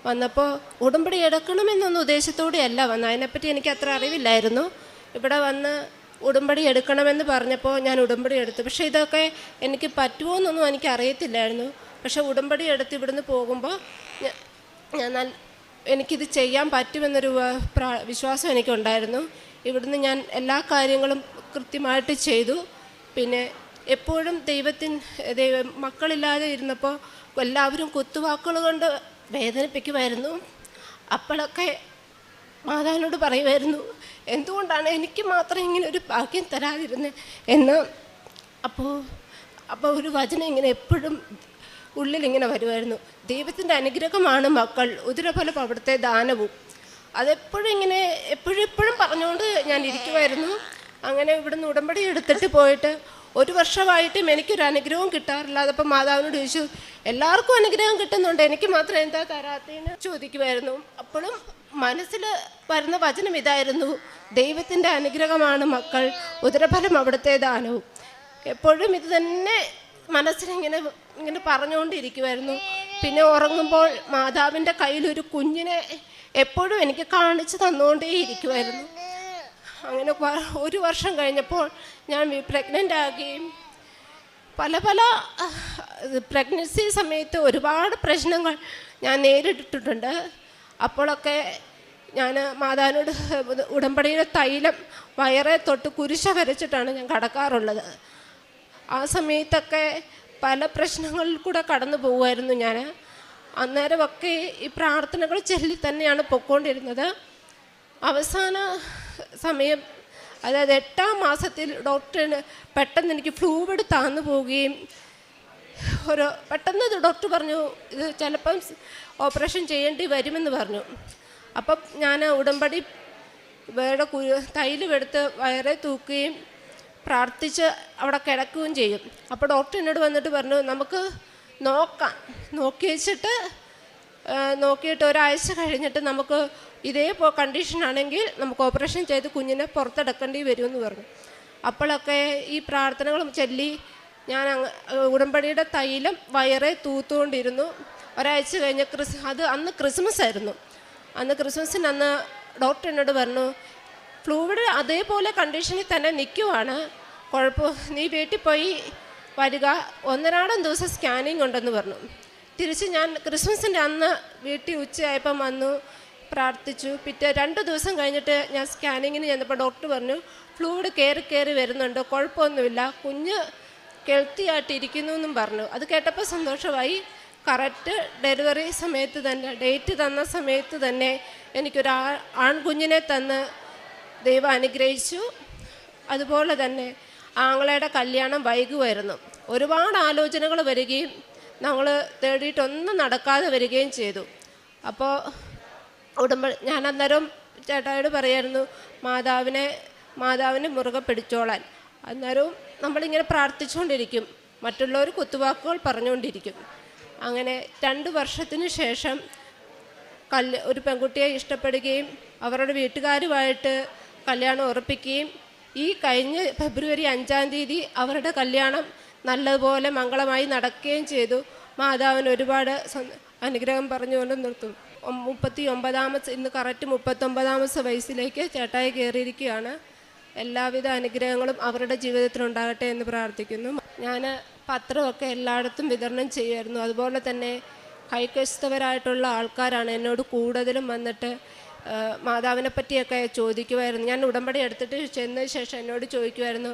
വന്നപ്പോൾ ഉടമ്പടി എടുക്കണമെന്നൊന്നും ഉദ്ദേശത്തോടെയല്ല വന്നത്. അതിനെപ്പറ്റി എനിക്ക് അത്ര അറിവില്ലായിരുന്നു. ഇവിടെ വന്ന് ഉടമ്പടി എടുക്കണമെന്ന് പറഞ്ഞപ്പോൾ ഞാൻ ഉടമ്പടി എടുത്തു. പക്ഷേ ഇതൊക്കെ എനിക്ക് പറ്റുമോ എന്നൊന്നും എനിക്ക് അറിയത്തില്ലായിരുന്നു. പക്ഷേ ഉടമ്പടി എടുത്ത് ഇവിടുന്ന് പോകുമ്പോൾ എനിക്കിത് ചെയ്യാൻ പറ്റുമെന്നൊരു വിശ്വാസം എനിക്കുണ്ടായിരുന്നു. ഇവിടുന്ന് ഞാൻ എല്ലാ കാര്യങ്ങളും കൃത്യമായിട്ട് ചെയ്തു. പിന്നെ എപ്പോഴും മക്കളില്ലാതെ ഇരുന്നപ്പോൾ എല്ലാവരും കുത്തുവാക്കുകൾ കൊണ്ട് വേദനിപ്പിക്കുമായിരുന്നു. അപ്പോഴൊക്കെ മാതാവിനോട് പറയുമായിരുന്നു, എന്തുകൊണ്ടാണ് എനിക്ക് മാത്രം ഇങ്ങനെ ഒരു ഭാഗ്യം തരാതിരുന്നത് എന്ന്. അപ്പോൾ ഒരു വചനം ഇങ്ങനെ എപ്പോഴും ഉള്ളിലിങ്ങനെ വരുമായിരുന്നു, ദൈവത്തിൻ്റെ അനുഗ്രഹമാണ് മക്കൾ, ഉദരഫലം അവിടുത്തെ ദാനവും. അതെപ്പോഴും ഇങ്ങനെ എപ്പോഴും പറഞ്ഞുകൊണ്ട് ഞാൻ ഇരിക്കുമായിരുന്നു. അങ്ങനെ ഇവിടുന്ന് ഉടമ്പടി എടുത്തിട്ട് പോയിട്ട് 1 വർഷമായിട്ടും എനിക്കൊരു അനുഗ്രഹവും കിട്ടാറില്ല. അതപ്പോൾ മാതാവിനോട് ചോദിച്ചു, എല്ലാവർക്കും അനുഗ്രഹം കിട്ടുന്നുണ്ട്, എനിക്ക് മാത്രം എന്താ തരാത്തതെന്ന് ചോദിക്കുമായിരുന്നു. അപ്പോഴും മനസ്സിൽ വരുന്ന വചനം ഇതായിരുന്നു, ദൈവത്തിൻ്റെ അനുഗ്രഹമാണ് മക്കൾ, ഉദരഫലം അവിടുത്തെ ദാനവും. എപ്പോഴും ഇത് തന്നെ മനസ്സിലിങ്ങനെ പറഞ്ഞുകൊണ്ടിരിക്കുമായിരുന്നു. പിന്നെ ഉറങ്ങുമ്പോൾ മാതാവിൻ്റെ കയ്യിലൊരു കുഞ്ഞിനെ എപ്പോഴും എനിക്ക് കാണിച്ചു തന്നുകൊണ്ടേ ഇരിക്കുമായിരുന്നു. അങ്ങനെ 1 വർഷം കഴിഞ്ഞപ്പോൾ ഞാൻ പ്രഗ്നൻ്റ് ആകുകയും പല പ്രഗ്നൻസി സമയത്ത് ഒരുപാട് പ്രശ്നങ്ങൾ ഞാൻ നേരിട്ടിട്ടുണ്ട്. അപ്പോഴൊക്കെ ഞാൻ മാതാവിനോട് ഉടമ്പടിയുടെ തൈലം വയറെ തൊട്ട് കുരിശ വരച്ചിട്ടാണ് ഞാൻ കടക്കാറുള്ളത്. ആ സമയത്തൊക്കെ പല പ്രശ്നങ്ങളിൽ കൂടെ കടന്നു പോകുമായിരുന്നു ഞാൻ. അന്നേരമൊക്കെ ഈ പ്രാർത്ഥനകൾ ചൊല്ലി തന്നെയാണ് പൊയ്ക്കൊണ്ടിരുന്നത്. അവസാന സമയം, അതായത് 8ാം മാസത്തിൽ ഡോക്ടറിന് പെട്ടെന്ന് എനിക്ക് ഫ്ലൂയിഡ് താന്നു പോവുകയും പെട്ടെന്ന് ഡോക്ടർ പറഞ്ഞു, ഇത് ചിലപ്പം ഓപ്പറേഷൻ ചെയ്യേണ്ടി വരുമെന്ന് പറഞ്ഞു. അപ്പം ഞാൻ ഉടമ്പടി തൈലമെടുത്ത് വയറെ തൂക്കുകയും പ്രാർത്ഥിച്ച് അവിടെ കിടക്കുകയും ചെയ്യും. അപ്പോൾ ഡോക്ടർ എന്നോട് വന്നിട്ട് പറഞ്ഞു, നമുക്ക് നോക്കിയിട്ട് ഒരാഴ്ച കഴിഞ്ഞിട്ട് നമുക്ക് ഇതേ കണ്ടീഷനാണെങ്കിൽ നമുക്ക് ഓപ്പറേഷൻ ചെയ്ത് കുഞ്ഞിനെ പുറത്തെടുക്കേണ്ടി വരുമെന്ന് പറഞ്ഞു. അപ്പോഴൊക്കെ ഈ പ്രാർത്ഥനകളും ചൊല്ലി ഞാൻ ഉടമ്പടിയുടെ തൈലം വയറെ തൂത്തുകൊണ്ടിരുന്നു. ഒരാഴ്ച കഴിഞ്ഞ് അന്ന് ക്രിസ്മസ് ആയിരുന്നു. ക്രിസ്മസിന് ഡോക്ടർ എന്നോട് പറഞ്ഞു, ഫ്ലൂയിഡ് അതേപോലെ കണ്ടീഷനിൽ തന്നെ നിൽക്കുവാണ്, നീ വീട്ടിൽ പോയി വരിക, ഒന്നരാടം ദിവസം സ്കാനിങ് ഉണ്ടെന്ന് പറഞ്ഞു. തിരിച്ച് ഞാൻ ക്രിസ്മസിൻ്റെ അന്ന് വീട്ടിൽ ഉച്ചയായപ്പം വന്നു, പ്രാർത്ഥിച്ചു. പിറ്റേ 2 ദിവസം കഴിഞ്ഞിട്ട് ഞാൻ സ്കാനിങ്ങിന് ചെന്നപ്പോൾ ഡോക്ടർ പറഞ്ഞു ഫ്ലൂയിഡ് കയറി വരുന്നുണ്ട്, കുഴപ്പമൊന്നുമില്ല, കുഞ്ഞ് ഹെൽത്തിയായിട്ടിരിക്കുന്നു എന്നും പറഞ്ഞു. അത് കേട്ടപ്പോൾ സന്തോഷമായി. കറക്റ്റ് ഡെലിവറി സമയത്ത് തന്നെ, ഡേറ്റ് തന്ന സമയത്ത് തന്നെ എനിക്കൊരു ആൺകുഞ്ഞിനെ തന്ന് ദൈവം അനുഗ്രഹിച്ചു. അതുപോലെ തന്നെ ആങ്ങളയുടെ കല്യാണം വൈകുമായിരുന്നു. ഒരുപാട് ആലോചനകൾ വരികയും ഞങ്ങൾ തേടിയിട്ടൊന്നും നടക്കാതെ വരികയും ചെയ്തു. അപ്പോൾ ഞാൻ അന്നേരം ചേട്ടായോട് പറയായിരുന്നു മാതാവിനെ മുറുകെ പിടിച്ചോളാൻ. അന്നേരവും നമ്മളിങ്ങനെ പ്രാർത്ഥിച്ചുകൊണ്ടിരിക്കും, മറ്റുള്ളവർ കുത്തുവാക്കുകൾ പറഞ്ഞുകൊണ്ടിരിക്കും. അങ്ങനെ 2 വർഷത്തിന് ശേഷം ഒരു പെൺകുട്ടിയെ ഇഷ്ടപ്പെടുകയും അവരുടെ വീട്ടുകാരുമായിട്ട് കല്യാണം ഉറപ്പിക്കുകയും ഈ കഴിഞ്ഞ ഫെബ്രുവരി 5-ാം തീയതി അവരുടെ കല്യാണം നല്ലതുപോലെ മംഗളമായി നടക്കുകയും ചെയ്തു. മാതാവിന് ഒരുപാട് അനുഗ്രഹം പറഞ്ഞുകൊണ്ട് നിർത്തും. 39 ഇന്ന് കറക്റ്റ് 39 വയസ്സിലേക്ക് ചേട്ടായി കയറിയിരിക്കുകയാണ്. എല്ലാവിധ അനുഗ്രഹങ്ങളും അവരുടെ ജീവിതത്തിലുണ്ടാകട്ടെ എന്ന് പ്രാർത്ഥിക്കുന്നു. ഞാൻ പത്രമൊക്കെ എല്ലായിടത്തും വിതരണം ചെയ്യുമായിരുന്നു. അതുപോലെ തന്നെ കൈക്രൈസ്തവരായിട്ടുള്ള ആൾക്കാരാണ് എന്നോട് കൂടുതലും വന്നിട്ട് മാതാവിനെ പറ്റിയൊക്കെ ചോദിക്കുമായിരുന്നു. ഞാൻ ഉടമ്പടി എടുത്തിട്ട് ചെന്നതിന് ശേഷം എന്നോട് ചോദിക്കുമായിരുന്നു,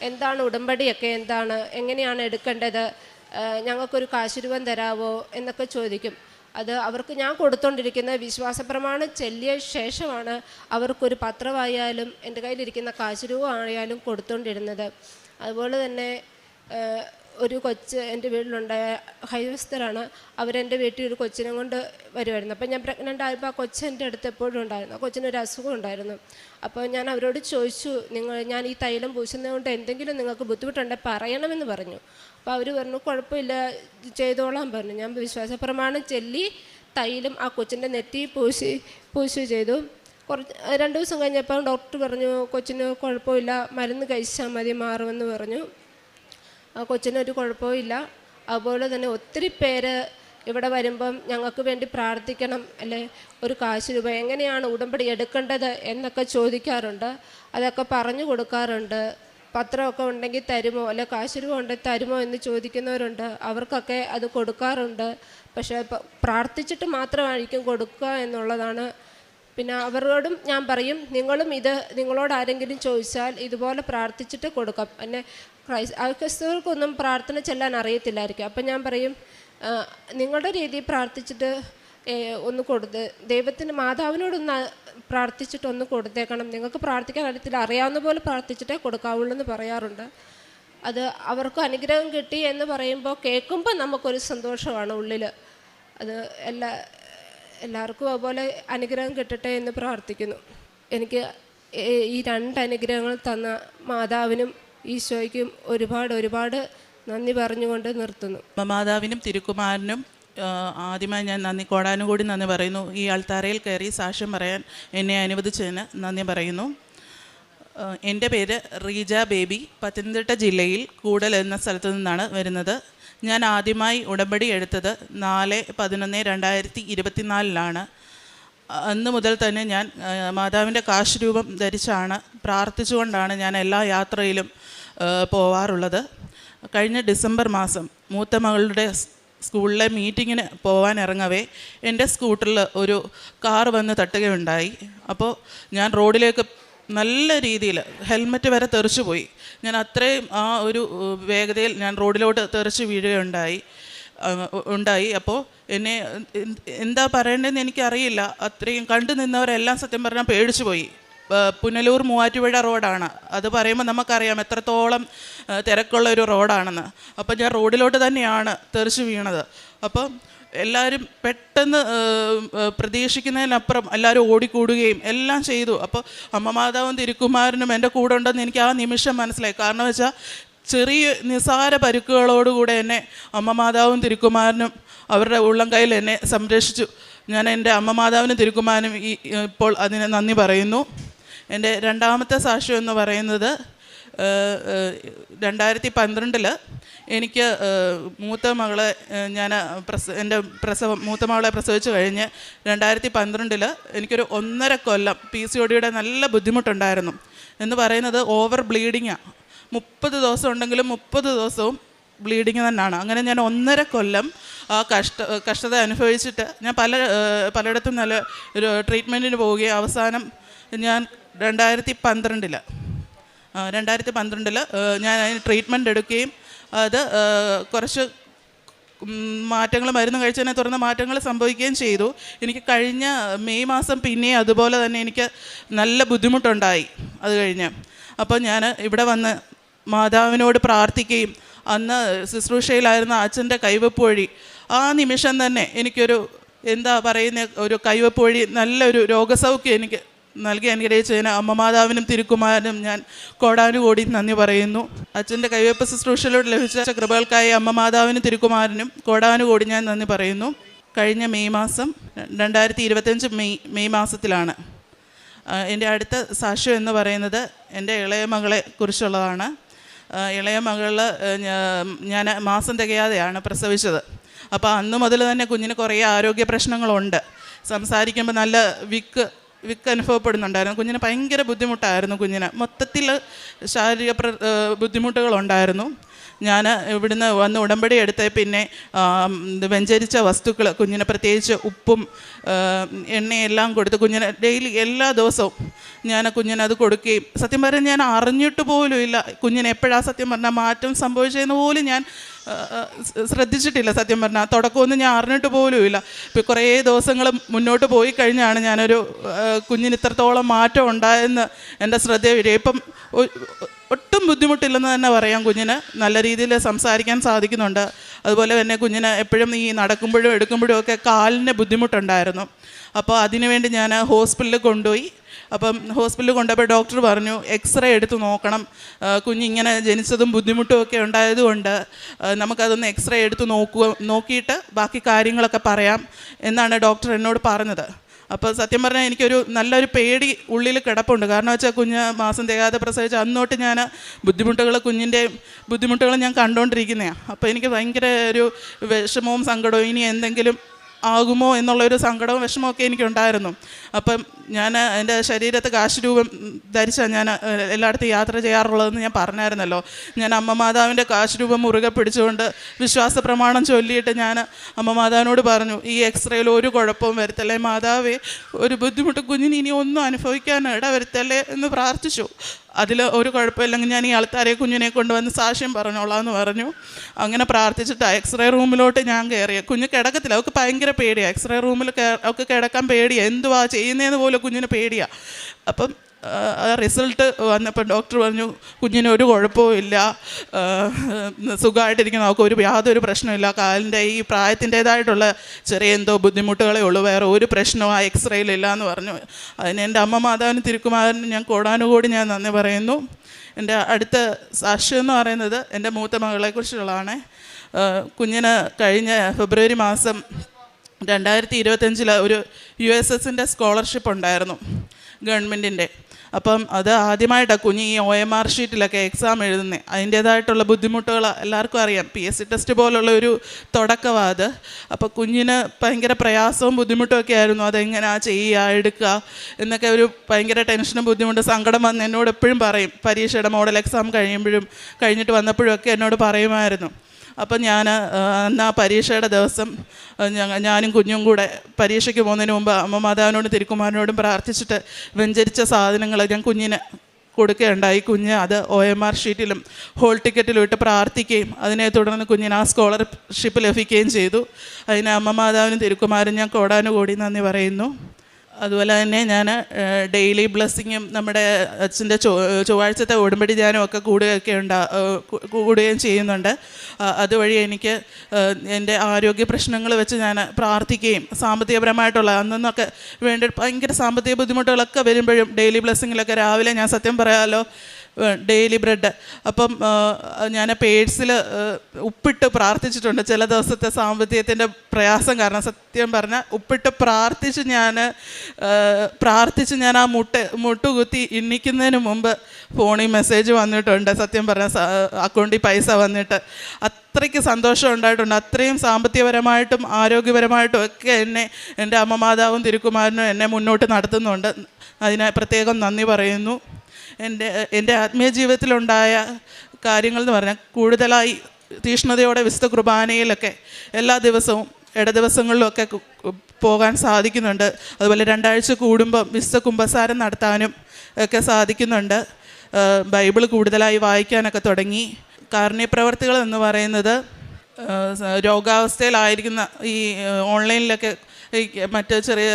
എന്താണ് ഉടമ്പടിയൊക്കെ, എങ്ങനെയാണ് എടുക്കേണ്ടത്, ഞങ്ങൾക്കൊരു കാശുരൂപം തരാവോ എന്നൊക്കെ ചോദിക്കും. അത് അവർക്ക് ഞാൻ കൊടുത്തുകൊണ്ടിരിക്കുന്ന വിശ്വാസപ്രമാണം ചൊല്ലിയ ശേഷമാണ് അവർക്കൊരു പത്രമായാലും എൻ്റെ കയ്യിലിരിക്കുന്ന കാശുരൂപം ആയാലും കൊടുത്തുകൊണ്ടിരുന്നത്. അതുപോലെ തന്നെ ഒരു കൊച്ച് എൻ്റെ വീട്ടിലുണ്ടായ ഹൈവസ്ഥരാണ്. അവരെൻ്റെ വീട്ടിൽ ഒരു കൊച്ചിനെ കൊണ്ട് വരുമായിരുന്നു. അപ്പോൾ ഞാൻ പ്രഗ്നൻ്റ് ആയപ്പോൾ ആ കൊച്ചെൻ്റെ അടുത്ത് എപ്പോഴും ഉണ്ടായിരുന്നു. ആ കൊച്ചിനൊരു അസുഖം ഉണ്ടായിരുന്നു. അപ്പോൾ ഞാൻ അവരോട് ചോദിച്ചു, ഞാൻ ഈ തൈലം പൂശുന്നതുകൊണ്ട് എന്തെങ്കിലും നിങ്ങൾക്ക് ബുദ്ധിമുട്ടുണ്ടെങ്കിൽ പറയണമെന്ന് പറഞ്ഞു. അപ്പോൾ അവർ പറഞ്ഞു കുഴപ്പമില്ല, ചെയ്തോളാൻ പറഞ്ഞു. ഞാൻ വിശ്വാസപ്രമാണം ചൊല്ലി തൈലം ആ കൊച്ചിൻ്റെ നെറ്റി പൂശി ചെയ്തു. 2 ദിവസം കഴിഞ്ഞപ്പോൾ ഡോക്ടർ പറഞ്ഞു കൊച്ചിന് കുഴപ്പമില്ല, മരുന്ന് കഴിച്ചാൽ മതി, മാറുമെന്ന് പറഞ്ഞു. ആ കൊച്ചിനൊരു കുഴപ്പമില്ല. അതുപോലെ തന്നെ ഒത്തിരി പേര് ഇവിടെ വരുമ്പം ഞങ്ങൾക്ക് വേണ്ടി പ്രാർത്ഥിക്കണം, അല്ലെ ഒരു കാശ് രൂപ എങ്ങനെയാണ് ഉടമ്പടി എടുക്കേണ്ടത് എന്നൊക്കെ ചോദിക്കാറുണ്ട്. അതൊക്കെ പറഞ്ഞു കൊടുക്കാറുണ്ട്. പത്രമൊക്കെ ഉണ്ടെങ്കിൽ തരുമോ, അല്ലെ കാശ് രൂപ ഉണ്ടെങ്കിൽ തരുമോ എന്ന് ചോദിക്കുന്നവരുണ്ട്. അവർക്കൊക്കെ അത് കൊടുക്കാറുണ്ട്. പക്ഷേ പ്രാർത്ഥിച്ചിട്ട് മാത്രമായിരിക്കും കൊടുക്കുക എന്നുള്ളതാണ്. പിന്നെ അവരോടും ഞാൻ പറയും, നിങ്ങളോട് ആരെങ്കിലും ചോദിച്ചാൽ ഇതുപോലെ പ്രാർത്ഥിച്ചിട്ട് കൊടുക്കാം. പിന്നെ ക്രൈസ്തവർക്കൊന്നും പ്രാർത്ഥന ചെല്ലാൻ അറിയത്തില്ലായിരിക്കും. അപ്പം ഞാൻ പറയും, നിങ്ങളുടെ രീതിയിൽ പ്രാർത്ഥിച്ചിട്ട് ഒന്ന് കൊടുത്ത് ദൈവത്തിന് മാതാവിനോടൊന്ന് പ്രാർത്ഥിച്ചിട്ടൊന്ന് കൊടുത്തേക്കണം. നിങ്ങൾക്ക് പ്രാർത്ഥിക്കാൻ അറിയത്തില്ല, അറിയാവുന്ന പോലെ പ്രാർത്ഥിച്ചിട്ടേ കൊടുക്കാവുള്ളൂ എന്ന് പറയാറുണ്ട്. അത് അവർക്ക് അനുഗ്രഹം കിട്ടി എന്ന് പറയുമ്പോൾ കേൾക്കുമ്പോൾ നമുക്കൊരു സന്തോഷമാണ് ഉള്ളിൽ. അത് എല്ലാവർക്കും അതുപോലെ അനുഗ്രഹം കിട്ടട്ടെ എന്ന് പ്രാർത്ഥിക്കുന്നു. എനിക്ക് ഈ 2 അനുഗ്രഹങ്ങൾ തന്ന മാതാവിനും ഈശോയ്ക്കും ഒരുപാട് നന്ദി പറഞ്ഞുകൊണ്ട് നിർത്തുന്നു. മാതാവിനും തിരുക്കുമാരനും ആദ്യമായി ഞാൻ കോടാനുകൂടി നന്ദി പറയുന്നു. ഈ ആൾത്താരയിൽ കയറി സാക്ഷ്യം പറയാൻ എന്നെ അനുവദിച്ചതിന് നന്ദി പറയുന്നു. എൻ്റെ പേര് റീജ ബേബി. പത്തനംതിട്ട ജില്ലയിൽ കൂടൽ എന്ന സ്ഥലത്തു നിന്നാണ് വരുന്നത്. ഞാൻ ആദ്യമായി ഉടമ്പടി എടുത്തത് 4/11/2024 അന്ന് മുതൽ തന്നെ ഞാൻ മാതാവിൻ്റെ കാശ് രൂപം ധരിച്ചാണ്, പ്രാർത്ഥിച്ചുകൊണ്ടാണ് ഞാൻ എല്ലാ യാത്രയിലും പോവാറുള്ളത്. കഴിഞ്ഞ ഡിസംബർ മാസം മൂത്ത മകളുടെ സ്കൂളിലെ മീറ്റിങ്ങിന് പോകാൻ ഇറങ്ങവേ എൻ്റെ സ്കൂട്ടറിൽ ഒരു കാർ വന്ന് തട്ടുകയുണ്ടായി. അപ്പോൾ ഞാൻ റോഡിലേക്ക് നല്ല രീതിയിൽ ഹെൽമറ്റ് വരെ തെറിച്ചു പോയി. ഞാൻ അത്രയും ആ ഒരു വേഗതയിൽ ഞാൻ റോഡിലോട്ട് തെറിച്ച് വീഴുകയുണ്ടായി. അപ്പോൾ എന്നെ എന്താ പറയേണ്ടതെന്ന് എനിക്കറിയില്ല. അത്രയും കണ്ടു നിന്നവരെല്ലാം സത്യം പറഞ്ഞാൽ പേടിച്ചു പോയി. പുനലൂർ മൂവാറ്റുപുഴ റോഡാണ്. അത് പറയുമ്പോൾ നമുക്കറിയാം എത്രത്തോളം തിരക്കുള്ള ഒരു റോഡാണെന്ന്. അപ്പം ഞാൻ റോഡിലോട്ട് തന്നെയാണ് തെറിച്ച് വീണത്. അപ്പം എല്ലാവരും പെട്ടെന്ന് പ്രതീക്ഷിക്കുന്നതിനപ്പുറം എല്ലാവരും ഓടിക്കൂടുകയും എല്ലാം ചെയ്തു. അപ്പോൾ അമ്മ മാതാവും തിരുക്കുമാരനും എൻ്റെ കൂടെ ഉണ്ടെന്ന് എനിക്ക് ആ നിമിഷം മനസ്സിലായി. കാരണം വെച്ചാൽ ചെറിയ നിസാര പരുക്കുകളോടുകൂടെ എന്നെ അമ്മ മാതാവും തിരുക്കുമാരനും അവരുടെ ഉള്ളം കയ്യിൽ എന്നെ സംരക്ഷിച്ചു. ഞാൻ എൻ്റെ അമ്മ മാതാവിനും തിരുക്കുമാരനും ഇപ്പോൾ അതിന് നന്ദി പറയുന്നു. എൻ്റെ രണ്ടാമത്തെ സാക്ഷ്യം എന്ന് പറയുന്നത് 2012 എനിക്ക് മൂത്ത മകളെ എൻ്റെ മൂത്ത മകളെ പ്രസവിച്ച് കഴിഞ്ഞ് 2012 എനിക്കൊരു 1.5 കൊല്ലം PCODയുടെ നല്ല ബുദ്ധിമുട്ടുണ്ടായിരുന്നു. എന്ന് പറയുന്നത് ഓവർ ബ്ലീഡിങ്ങാണ്. 30 ദിവസം ഉണ്ടെങ്കിലും 30 ദിവസവും ബ്ലീഡിങ് തന്നെയാണ്. അങ്ങനെ ഞാൻ 1.5 കൊല്ലം ആ കഷ്ടത അനുഭവിച്ചിട്ട് ഞാൻ പലയിടത്തും നല്ല ഒരു ട്രീറ്റ്മെൻറ്റിന് പോവുകയും അവസാനം ഞാൻ 2012 ഞാൻ അതിന് ട്രീറ്റ്മെൻറ്റ് എടുക്കുകയും അത് കുറച്ച് മാറ്റങ്ങൾ മരുന്ന് കഴിച്ചതിനെ തുടർന്ന് മാറ്റങ്ങൾ സംഭവിക്കുകയും ചെയ്തു. എനിക്ക് കഴിഞ്ഞ മെയ് മാസം പിന്നെയും അതുപോലെ തന്നെ എനിക്ക് നല്ല ബുദ്ധിമുട്ടുണ്ടായി അത് കഴിഞ്ഞ്. അപ്പോൾ ഞാൻ ഇവിടെ വന്ന് മാതാവിനോട് പ്രാർത്ഥിക്കുകയും അന്ന് ശുശ്രൂഷയിലായിരുന്ന അച്ഛൻ്റെ കൈവപ്പ് വഴി ആ നിമിഷം തന്നെ എനിക്കൊരു എന്താ പറയുന്ന ഒരു കൈവപ്പ് വഴി നല്ലൊരു രോഗസൗഖ്യം എനിക്ക് നൽകി അനുഗ്രഹിച്ചതിന് അമ്മ മാതാവിനും തിരുക്കുമാരനും ഞാൻ കോടാനുകോടി നന്ദി പറയുന്നു. അച്ഛൻ്റെ കൈവപ്പ് ശുശ്രൂഷയിലൂടെ ലഭിച്ച കൃപകൾക്കായി അമ്മ മാതാവിനും തിരുക്കുമാരനും കോടാനുകോടി ഞാൻ നന്ദി പറയുന്നു. കഴിഞ്ഞ മെയ് മാസം 2025 മെയ് മാസത്തിലാണ് എൻ്റെ അടുത്ത സാക്ഷ്യം എന്ന് പറയുന്നത് എൻ്റെ ഇളയ മകളെ കുറിച്ചുള്ളതാണ്. ഇളയ മകൾ ഞാൻ മാസം തികയാതെയാണ് പ്രസവിച്ചത്. അപ്പോൾ അന്ന് മുതൽ തന്നെ കുഞ്ഞിന് കുറേ ആരോഗ്യ പ്രശ്നങ്ങളുണ്ട്. സംസാരിക്കുമ്പോൾ നല്ല വിക്ക് അനുഭവപ്പെടുന്നുണ്ടായിരുന്നു. കുഞ്ഞിന് ഭയങ്കര ബുദ്ധിമുട്ടായിരുന്നു. കുഞ്ഞിന് മൊത്തത്തിൽ ശാരീരിക ബുദ്ധിമുട്ടുകളുണ്ടായിരുന്നു. ഞാൻ ഇവിടുന്ന് വന്ന് ഉടമ്പടി എടുത്ത പിന്നെ വ്യഞ്ചരിച്ച വസ്തുക്കൾ കുഞ്ഞിന് പ്രത്യേകിച്ച് ഉപ്പും എണ്ണയെല്ലാം കൊടുത്ത് കുഞ്ഞിന് ഡെയിലി എല്ലാ ദിവസവും ഞാൻ കുഞ്ഞിനത് കൊടുക്കുകയും സത്യം പറഞ്ഞാൽ ഞാൻ അറിഞ്ഞിട്ട് പോലും ഇല്ല കുഞ്ഞിന് എപ്പോഴാണ് സത്യം പറഞ്ഞാൽ മാറ്റം സംഭവിച്ചതെന്ന് പോലും ഞാൻ ശ്രദ്ധിച്ചിട്ടില്ല. സത്യം പറഞ്ഞാൽ തുടക്കമൊന്നും ഞാൻ അറിഞ്ഞിട്ട് പോലും ഇല്ല. ഇപ്പോൾ കുറേ ദിവസങ്ങൾ മുന്നോട്ട് പോയി കഴിഞ്ഞാണ് ഞാനൊരു കുഞ്ഞിന് ഇത്രത്തോളം മാറ്റം ഉണ്ടായെന്ന് എൻ്റെ ശ്രദ്ധ വരിക. ഇപ്പം ഒട്ടും ബുദ്ധിമുട്ടില്ലെന്ന് തന്നെ പറയാം. കുഞ്ഞിന് നല്ല രീതിയിൽ സംസാരിക്കാൻ സാധിക്കുന്നുണ്ട്. അതുപോലെ തന്നെ കുഞ്ഞിന് എപ്പോഴും ഈ നടക്കുമ്പോഴും എടുക്കുമ്പോഴും ഒക്കെ കാലിന് ബുദ്ധിമുട്ടുണ്ടായിരുന്നു. അപ്പോൾ അതിനുവേണ്ടി ഞാൻ ഹോസ്പിറ്റലിൽ കൊണ്ടുപോയി. അപ്പം ഹോസ്പിറ്റലിൽ കൊണ്ടുപോയപ്പോൾ ഡോക്ടർ പറഞ്ഞു എക്സ്റേ എടുത്ത് നോക്കണം, കുഞ്ഞിങ്ങനെ ജനിച്ചതും ബുദ്ധിമുട്ടും ഒക്കെ ഉണ്ടായതുകൊണ്ട് നമുക്കതൊന്ന് എക്സ്റേ എടുത്ത് നോക്കിയിട്ട് ബാക്കി കാര്യങ്ങളൊക്കെ പറയാം എന്നാണ് ഡോക്ടർ എന്നോട് പറഞ്ഞത്. അപ്പോൾ സത്യം പറഞ്ഞാൽ എനിക്കൊരു നല്ലൊരു പേടി ഉള്ളിൽ കിടപ്പുണ്ട്. കാരണം വെച്ചാൽ കുഞ്ഞ് മാസം തികയാതെ പ്രസവിച്ച അന്നോട്ട് ഞാൻ കുഞ്ഞിൻ്റെ ബുദ്ധിമുട്ടുകൾ ഞാൻ കണ്ടുകൊണ്ടിരിക്കുന്നതാണ്. അപ്പോൾ എനിക്ക് ഭയങ്കര ഒരു വിഷമവും സങ്കടവും ഇനി എന്തെങ്കിലും ആകുമോ എന്നുള്ളൊരു സങ്കടവും വിഷമമൊക്കെ എനിക്കുണ്ടായിരുന്നു. അപ്പം ഞാൻ എൻ്റെ ശരീരത്ത് കാശുരൂപം ധരിച്ചാണ് ഞാൻ എല്ലായിടത്തും യാത്ര ചെയ്യാറുള്ളതെന്ന് ഞാൻ പറഞ്ഞായിരുന്നല്ലോ. ഞാൻ അമ്മ മാതാവിൻ്റെ കാശുരൂപം മുറുകെ പിടിച്ചുകൊണ്ട് വിശ്വാസ പ്രമാണം ചൊല്ലിയിട്ട് ഞാൻ അമ്മ മാതാവിനോട് പറഞ്ഞു ഈ എക്സ്റേയിൽ ഒരു കുഴപ്പവും വരുത്തല്ലേ മാതാവേ, ഒരു ബുദ്ധിമുട്ട് കുഞ്ഞിന് ഇനി ഒന്നും അനുഭവിക്കാൻ ഇടവരുത്തല്ലേ എന്ന് പ്രാർത്ഥിച്ചു. അതിൽ ഒരു കുഴപ്പമില്ലെങ്കിൽ ഞാൻ ഈ ആൾക്കാരെ കുഞ്ഞിനെ കൊണ്ടുവന്ന് സാക്ഷ്യം പറഞ്ഞോളാം എന്ന് പറഞ്ഞു. അങ്ങനെ പ്രാർത്ഥിച്ചിട്ട് എക്സ്റേ റൂമിലോട്ട് ഞാൻ കയറിയ. കുഞ്ഞ് കിടക്കത്തില്ല, അവൾക്ക് ഭയങ്കര പേടിയാണ്. എക്സ്റേ റൂമിൽ അവൾക്ക് കിടക്കാൻ പേടിയാണ്. എന്തുവാ ചെയ്യുന്നതെന്ന് പോലും കുഞ്ഞിന് പേടിയാണ്. അപ്പം റിസൾട്ട് വന്നപ്പോൾ ഡോക്ടർ പറഞ്ഞു കുഞ്ഞിന് ഒരു കുഴപ്പവും ഇല്ല, സുഖമായിട്ടിരിക്കുന്നു, അവൾക്ക് യാതൊരു പ്രശ്നമില്ല, കാലിൻ്റെ ഈ പ്രായത്തിൻ്റേതായിട്ടുള്ള ചെറിയ എന്തോ ബുദ്ധിമുട്ടുകളേ ഉള്ളൂ, വേറെ ഒരു പ്രശ്നവും ആ എക്സ്റേയിലില്ല എന്ന് പറഞ്ഞു. അതിന് എൻ്റെ അമ്മ മാതാവിന് തിരുക്കുമാരന് ഞാൻ കോടാനുകൂടി ഞാൻ നന്ദി പറയുന്നു. എൻ്റെ അടുത്ത സാക്ഷ്യം എന്ന് പറയുന്നത് എൻ്റെ മൂത്ത മകളെക്കുറിച്ചുള്ളതാണ്. കുഞ്ഞിന് കഴിഞ്ഞ ഫെബ്രുവരി മാസം 2025 ഒരു USSൻ്റെ സ്കോളർഷിപ്പ് ഉണ്ടായിരുന്നു ഗവൺമെൻറ്റിൻ്റെ. അപ്പം അത് ആദ്യമായിട്ടാണ് കുഞ്ഞ് ഈ OMR ഷീറ്റിലൊക്കെ എക്സാം എഴുതുന്നത്. അതിൻ്റേതായിട്ടുള്ള ബുദ്ധിമുട്ടുകൾ എല്ലാവർക്കും അറിയാം. PSC ടെസ്റ്റ് പോലുള്ള ഒരു തുടക്കമാണ് അത്. അപ്പോൾ കുഞ്ഞിന് ഭയങ്കര പ്രയാസവും ബുദ്ധിമുട്ടും ഒക്കെ ആയിരുന്നു. അതെങ്ങനെയാണ് ചെയ്യുക എടുക്കുക എന്നൊക്കെ ഒരു ഭയങ്കര ടെൻഷനും ബുദ്ധിമുട്ടും സങ്കടം വന്ന് എന്നോട് എപ്പോഴും പറയും. പരീക്ഷയുടെ മോഡൽ എക്സാം കഴിഞ്ഞിട്ട് വന്നപ്പോഴും ഒക്കെ എന്നോട് പറയുമായിരുന്നു. അപ്പം ഞാൻ അന്ന് ആ പരീക്ഷയുടെ ദിവസം ഞാനും കുഞ്ഞും കൂടെ പരീക്ഷയ്ക്ക് പോകുന്നതിന് മുമ്പ് അമ്മ മാതാവിനോടും തിരുക്കുമാരനോടും പ്രാർത്ഥിച്ചിട്ട് വെഞ്ചരിച്ച സാധനങ്ങൾ ഞാൻ കുഞ്ഞിന് കൊടുക്കുകയുണ്ടായി. കുഞ്ഞ് അത് OMR ഷീറ്റിലും ഹോൾ ടിക്കറ്റിലും ഇട്ട് പ്രാർത്ഥിക്കുകയും അതിനെ തുടർന്ന് കുഞ്ഞിന് ആ സ്കോളർഷിപ്പ് ലഭിക്കുകയും ചെയ്തു. അതിന് അമ്മ മാതാവിനും തിരുക്കുമാരനും ഞാൻ കോടാനുകൂടി നന്ദി പറയുന്നു. അതുപോലെ തന്നെ ഞാൻ ഡെയിലി ബ്ലെസ്സിങ്ങും നമ്മുടെ അച്ഛൻ്റെ ചൊവ്വാഴ്ചത്തെ ഉടമ്പടി ധ്യാനം ഒക്കെ കൂടുകയും ചെയ്യുന്നുണ്ട്. അതുവഴി എനിക്ക് എൻ്റെ ആരോഗ്യ പ്രശ്നങ്ങൾ വെച്ച് ഞാൻ പ്രാർത്ഥിക്കുകയും സാമ്പത്തികപരമായിട്ടുള്ള അന്നൊക്കെ വേണ്ടി ഭയങ്കര സാമ്പത്തിക ബുദ്ധിമുട്ടുകളൊക്കെ വരുമ്പോഴും ഡെയിലി ബ്ലെസ്സിങ്ങിലൊക്കെ രാവിലെ ഞാൻ സത്യം പറയാമല്ലോ ഡെയിലി ബ്രെഡ് അപ്പം ഞാൻ പേഴ്സിൽ ഉപ്പിട്ട് പ്രാർത്ഥിച്ചിട്ടുണ്ട്. ചില ദിവസത്തെ സാമ്പത്തികത്തിൻ്റെ പ്രയാസം കാരണം സത്യം പറഞ്ഞാൽ ഉപ്പിട്ട് പ്രാർത്ഥിച്ച് ഞാൻ ആ മുട്ടുകുത്തി എണ്ണിക്കുന്നതിന് മുമ്പ് ഫോണിൽ മെസ്സേജ് വന്നിട്ടുണ്ട്. സത്യം പറഞ്ഞാൽ അക്കൗണ്ടിൽ പൈസ വന്നിട്ട് അത്രയ്ക്ക് സന്തോഷം ഉണ്ടായിട്ടുണ്ട്. അത്രയും സാമ്പത്തികപരമായിട്ടും ആരോഗ്യപരമായിട്ടും ഒക്കെ എൻ്റെ അമ്മ മാതാവും തിരുക്കുമാരനും എന്നെ മുന്നോട്ട് നടത്തുന്നുണ്ട്. അതിന് പ്രത്യേകം നന്ദി പറയുന്നു. എൻ്റെ ആത്മീയ ജീവിതത്തിലുണ്ടായ കാര്യങ്ങൾ എന്ന് പറഞ്ഞാൽ കൂടുതലായി തീഷ്ണതയോടെ വിശുദ്ധ കുർബാനയിലൊക്കെ എല്ലാ ദിവസവും ദിവസങ്ങളിലൊക്കെ പോകാൻ സാധിക്കുന്നുണ്ട്. അതുപോലെ 2 ആഴ്ച കൂടുമ്പം വിശുദ്ധ കുമ്പസാരം നടത്താനും ഒക്കെ സാധിക്കുന്നുണ്ട്. ബൈബിൾ കൂടുതലായി വായിക്കാനൊക്കെ തുടങ്ങി. കാരുണ്യപ്രവർത്തികൾ എന്ന് പറയുന്നത് രോഗാവസ്ഥയിലായിരിക്കുന്ന ഈ ഓൺലൈനിലൊക്കെ മറ്റ് ചെറിയ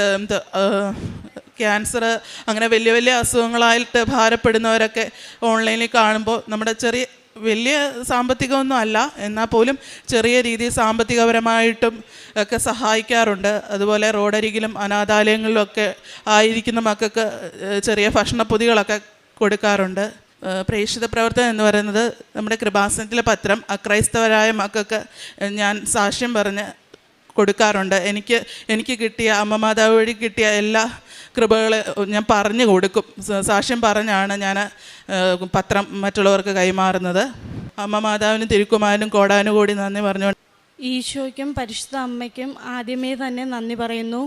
ക്യാൻസർ അങ്ങനെ വലിയ വലിയ അസുഖങ്ങളായിട്ട് ഭാരപ്പെടുന്നവരൊക്കെ ഓൺലൈനിൽ കാണുമ്പോൾ നമ്മുടെ വലിയ സാമ്പത്തികമൊന്നും അല്ല, എന്നാൽ പോലും ചെറിയ രീതിയിൽ സാമ്പത്തികപരമായിട്ടും ഒക്കെ സഹായിക്കാറുണ്ട്. അതുപോലെ റോഡരികിലും അനാഥാലയങ്ങളിലൊക്കെ ആയിരിക്കുന്ന മക്കൾക്ക് ചെറിയ ഭക്ഷണപ്പൊതികളൊക്കെ കൊടുക്കാറുണ്ട്. പ്രേക്ഷിത പ്രവർത്തനം എന്ന് പറയുന്നത് നമ്മുടെ കൃപാസനത്തിലെ പത്രം അക്രൈസ്തവരായ മക്കൾക്ക് ഞാൻ സാക്ഷ്യം പറഞ്ഞ് കൊടുക്കാറുണ്ട്. എനിക്ക് കിട്ടിയ അമ്മമാതാവ് വഴി കിട്ടിയ എല്ലാ കൃപകൾ ഞാൻ പറഞ്ഞു കൊടുക്കും. സാക്ഷ്യം പറഞ്ഞാണ് ഞാൻ പത്രം മറ്റുള്ളവർക്ക് കൈമാറുന്നത്. അമ്മ മാതാവിനും തിരുക്കുമാരനും കോടാനുകൂടി നന്ദി പറഞ്ഞു. ഈശോയ്ക്കും പരിശുദ്ധ അമ്മയ്ക്കും ആദ്യമേ തന്നെ നന്ദി പറയുന്നു.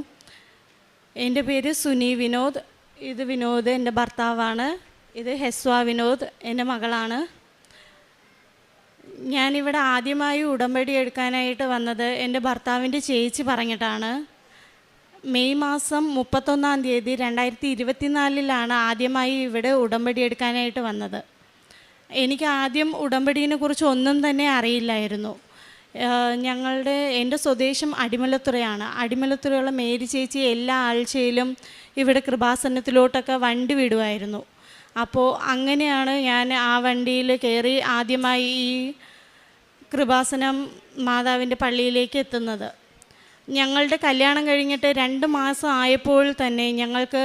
എൻ്റെ പേര് സുനി വിനോദ്. ഇത് വിനോദ് എൻ്റെ ഭർത്താവാണ്. ഇത് ഹെസ്വ വിനോദ് എൻ്റെ മകളാണ്. ഞാനിവിടെ ആദ്യമായി ഉടമ്പടി എടുക്കാനായിട്ട് വന്നത് എൻ്റെ ഭർത്താവിൻ്റെ ചേച്ചി പറഞ്ഞിട്ടാണ്. മെയ് മാസം 31-ാം തീയതി 2024 ആദ്യമായി ഇവിടെ ഉടമ്പടി എടുക്കാനായിട്ട് വന്നത്. എനിക്ക് ആദ്യം ഉടമ്പടിയെ കുറിച്ച് ഒന്നും തന്നെ അറിയില്ലായിരുന്നു. എൻ്റെ സ്വദേശം അടിമലത്തുറയാണ്. അടിമലത്തുറയുള്ള മേരി ചേച്ചി എല്ലാ ആഴ്ചയിലും ഇവിടെ കൃപാസനത്തിലോട്ടൊക്കെ വണ്ടി വിടുമായിരുന്നു. അപ്പോൾ അങ്ങനെയാണ് ഞാൻ ആ വണ്ടിയിൽ കയറി ആദ്യമായി ഈ കൃപാസനം മാതാവിൻ്റെ പള്ളിയിലേക്ക് എത്തുന്നത്. ഞങ്ങളുടെ കല്യാണം കഴിഞ്ഞിട്ട് 2 മാസം ആയപ്പോൾ തന്നെ ഞങ്ങൾക്ക്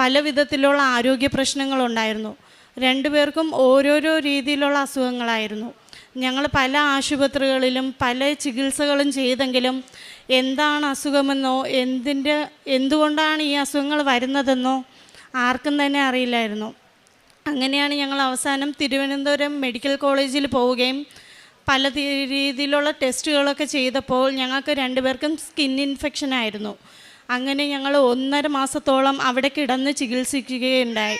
പല വിധത്തിലുള്ള ആരോഗ്യ പ്രശ്നങ്ങളുണ്ടായിരുന്നു. 2 പേർക്കും ഓരോരോ രീതിയിലുള്ള അസുഖങ്ങളായിരുന്നു. ഞങ്ങൾ പല ആശുപത്രികളിലും പല ചികിത്സകളും ചെയ്തെങ്കിലും എന്താണ് അസുഖമെന്നോ എന്തുകൊണ്ടാണ് ഈ അസുഖങ്ങൾ വരുന്നതെന്നോ ആർക്കും തന്നെ അറിയില്ലായിരുന്നു. അങ്ങനെയാണ് ഞങ്ങൾ അവസാനം തിരുവനന്തപുരം മെഡിക്കൽ കോളേജിൽ പോവുകയും പല രീതിയിലുള്ള ടെസ്റ്റുകളൊക്കെ ചെയ്തപ്പോൾ ഞങ്ങൾക്ക് 2 പേർക്കും സ്കിൻ ഇൻഫെക്ഷൻ ആയിരുന്നു. അങ്ങനെ ഞങ്ങൾ 1.5 മാസത്തോളം അവിടെ കിടന്ന് ചികിത്സിക്കുകയുണ്ടായി.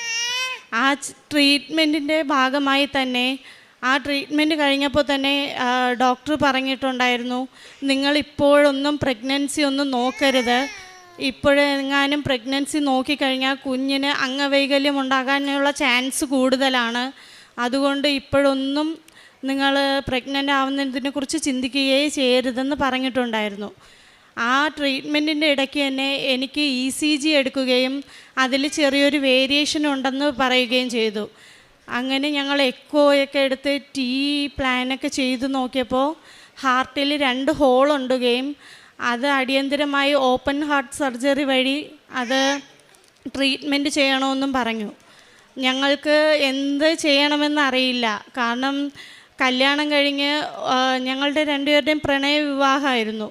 ആ ട്രീറ്റ്മെൻറ്റിൻ്റെ ഭാഗമായി തന്നെ ആ ട്രീറ്റ്മെൻറ്റ് കഴിഞ്ഞപ്പോൾ തന്നെ ഡോക്ടർ പറഞ്ഞിട്ടുണ്ടായിരുന്നു, നിങ്ങളിപ്പോഴൊന്നും പ്രഗ്നൻസി ഒന്നും നോക്കരുത്. ഇപ്പോഴെങ്ങാനും പ്രഗ്നൻസി നോക്കിക്കഴിഞ്ഞാൽ കുഞ്ഞിന് അംഗവൈകല്യം ഉണ്ടാകാനുള്ള ചാൻസ് കൂടുതലാണ്. അതുകൊണ്ട് ഇപ്പോഴൊന്നും നിങ്ങൾ പ്രഗ്നൻ്റ് ആവുന്നതിനെക്കുറിച്ച് ചിന്തിക്കുകയേ ചെയ്യരുതെന്ന് പറഞ്ഞിട്ടുണ്ടായിരുന്നു. ആ ട്രീറ്റ്മെൻറ്റിൻ്റെ ഇടയ്ക്ക് തന്നെ എനിക്ക് ECG എടുക്കുകയും അതിൽ ചെറിയൊരു വേരിയേഷൻ ഉണ്ടെന്ന് പറയുകയും ചെയ്തു. അങ്ങനെ ഞങ്ങൾ എക്കോയൊക്കെ എടുത്ത് പ്ലാനൊക്കെ ചെയ്ത് നോക്കിയപ്പോൾ ഹാർട്ടിൽ 2 ഹോൾ ഉണ്ടുകയും അത് അടിയന്തരമായി ഓപ്പൺ ഹാർട്ട് സർജറി വഴി അത് ട്രീറ്റ്മെൻറ്റ് ചെയ്യണമെന്നും പറഞ്ഞു. ഞങ്ങൾക്ക് എന്ത് ചെയ്യണമെന്നറിയില്ല. കാരണം കല്യാണം കഴിഞ്ഞ് ഞങ്ങളുടെ 2 പേരുടെയും പ്രണയ വിവാഹമായിരുന്നു.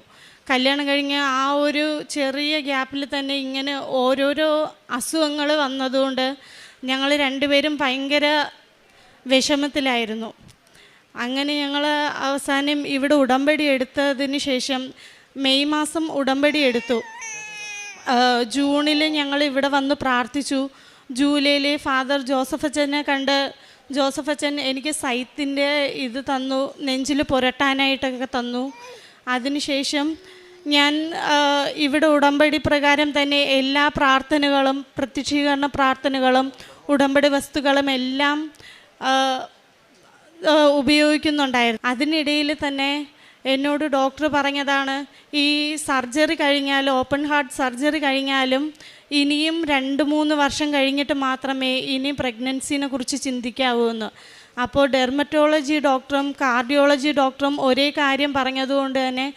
കല്യാണം കഴിഞ്ഞ് ആ ഒരു ചെറിയ ഗ്യാപ്പിൽ തന്നെ ഇങ്ങനെ ഓരോരോ അസുഖങ്ങൾ വന്നതുകൊണ്ട് ഞങ്ങൾ 2 പേരും ഭയങ്കര വിഷമത്തിലായിരുന്നു. അങ്ങനെ ഞങ്ങൾ അവസാനം ഇവിടെ ഉടമ്പടി എടുത്തതിന് ശേഷം മെയ് മാസം ഉടമ്പടി എടുത്തു. ജൂണിൽ ഞങ്ങൾ ഇവിടെ വന്ന് പ്രാർത്ഥിച്ചു. ജൂലൈയിൽ ഫാദർ ജോസഫ് അച്ഛനെ കണ്ട് ജോസഫ് അച്ഛൻ എനിക്ക് സൈത്തിൻ്റെ ഇത് തന്നു, നെഞ്ചിൽ പുരട്ടാനായിട്ടൊക്കെ തന്നു. അതിനുശേഷം ഞാൻ ഇവിടെ ഉടമ്പടി പ്രകാരം തന്നെ എല്ലാ പ്രാർത്ഥനകളും പ്രത്യക്ഷീകരണ പ്രാർത്ഥനകളും ഉടമ്പടി വസ്തുക്കളും എല്ലാം ഉപയോഗിക്കുന്നുണ്ടായിരുന്നു. അതിനിടയിൽ തന്നെ എന്നോട് ഡോക്ടർ പറഞ്ഞതാണ്, ഈ സർജറി കഴിഞ്ഞാൽ ഓപ്പൺ ഹാർട്ട് സർജറി കഴിഞ്ഞാലും ഇനിയും 2-3 വർഷം കഴിഞ്ഞിട്ട് മാത്രമേ ഇനി പ്രഗ്നൻസിനെ കുറിച്ച് ചിന്തിക്കാവൂ എന്ന്. അപ്പോൾ ഡെർമറ്റോളജി ഡോക്ടറും കാർഡിയോളജി ഡോക്ടറും ഒരേ കാര്യം പറഞ്ഞതുകൊണ്ട് തന്നെ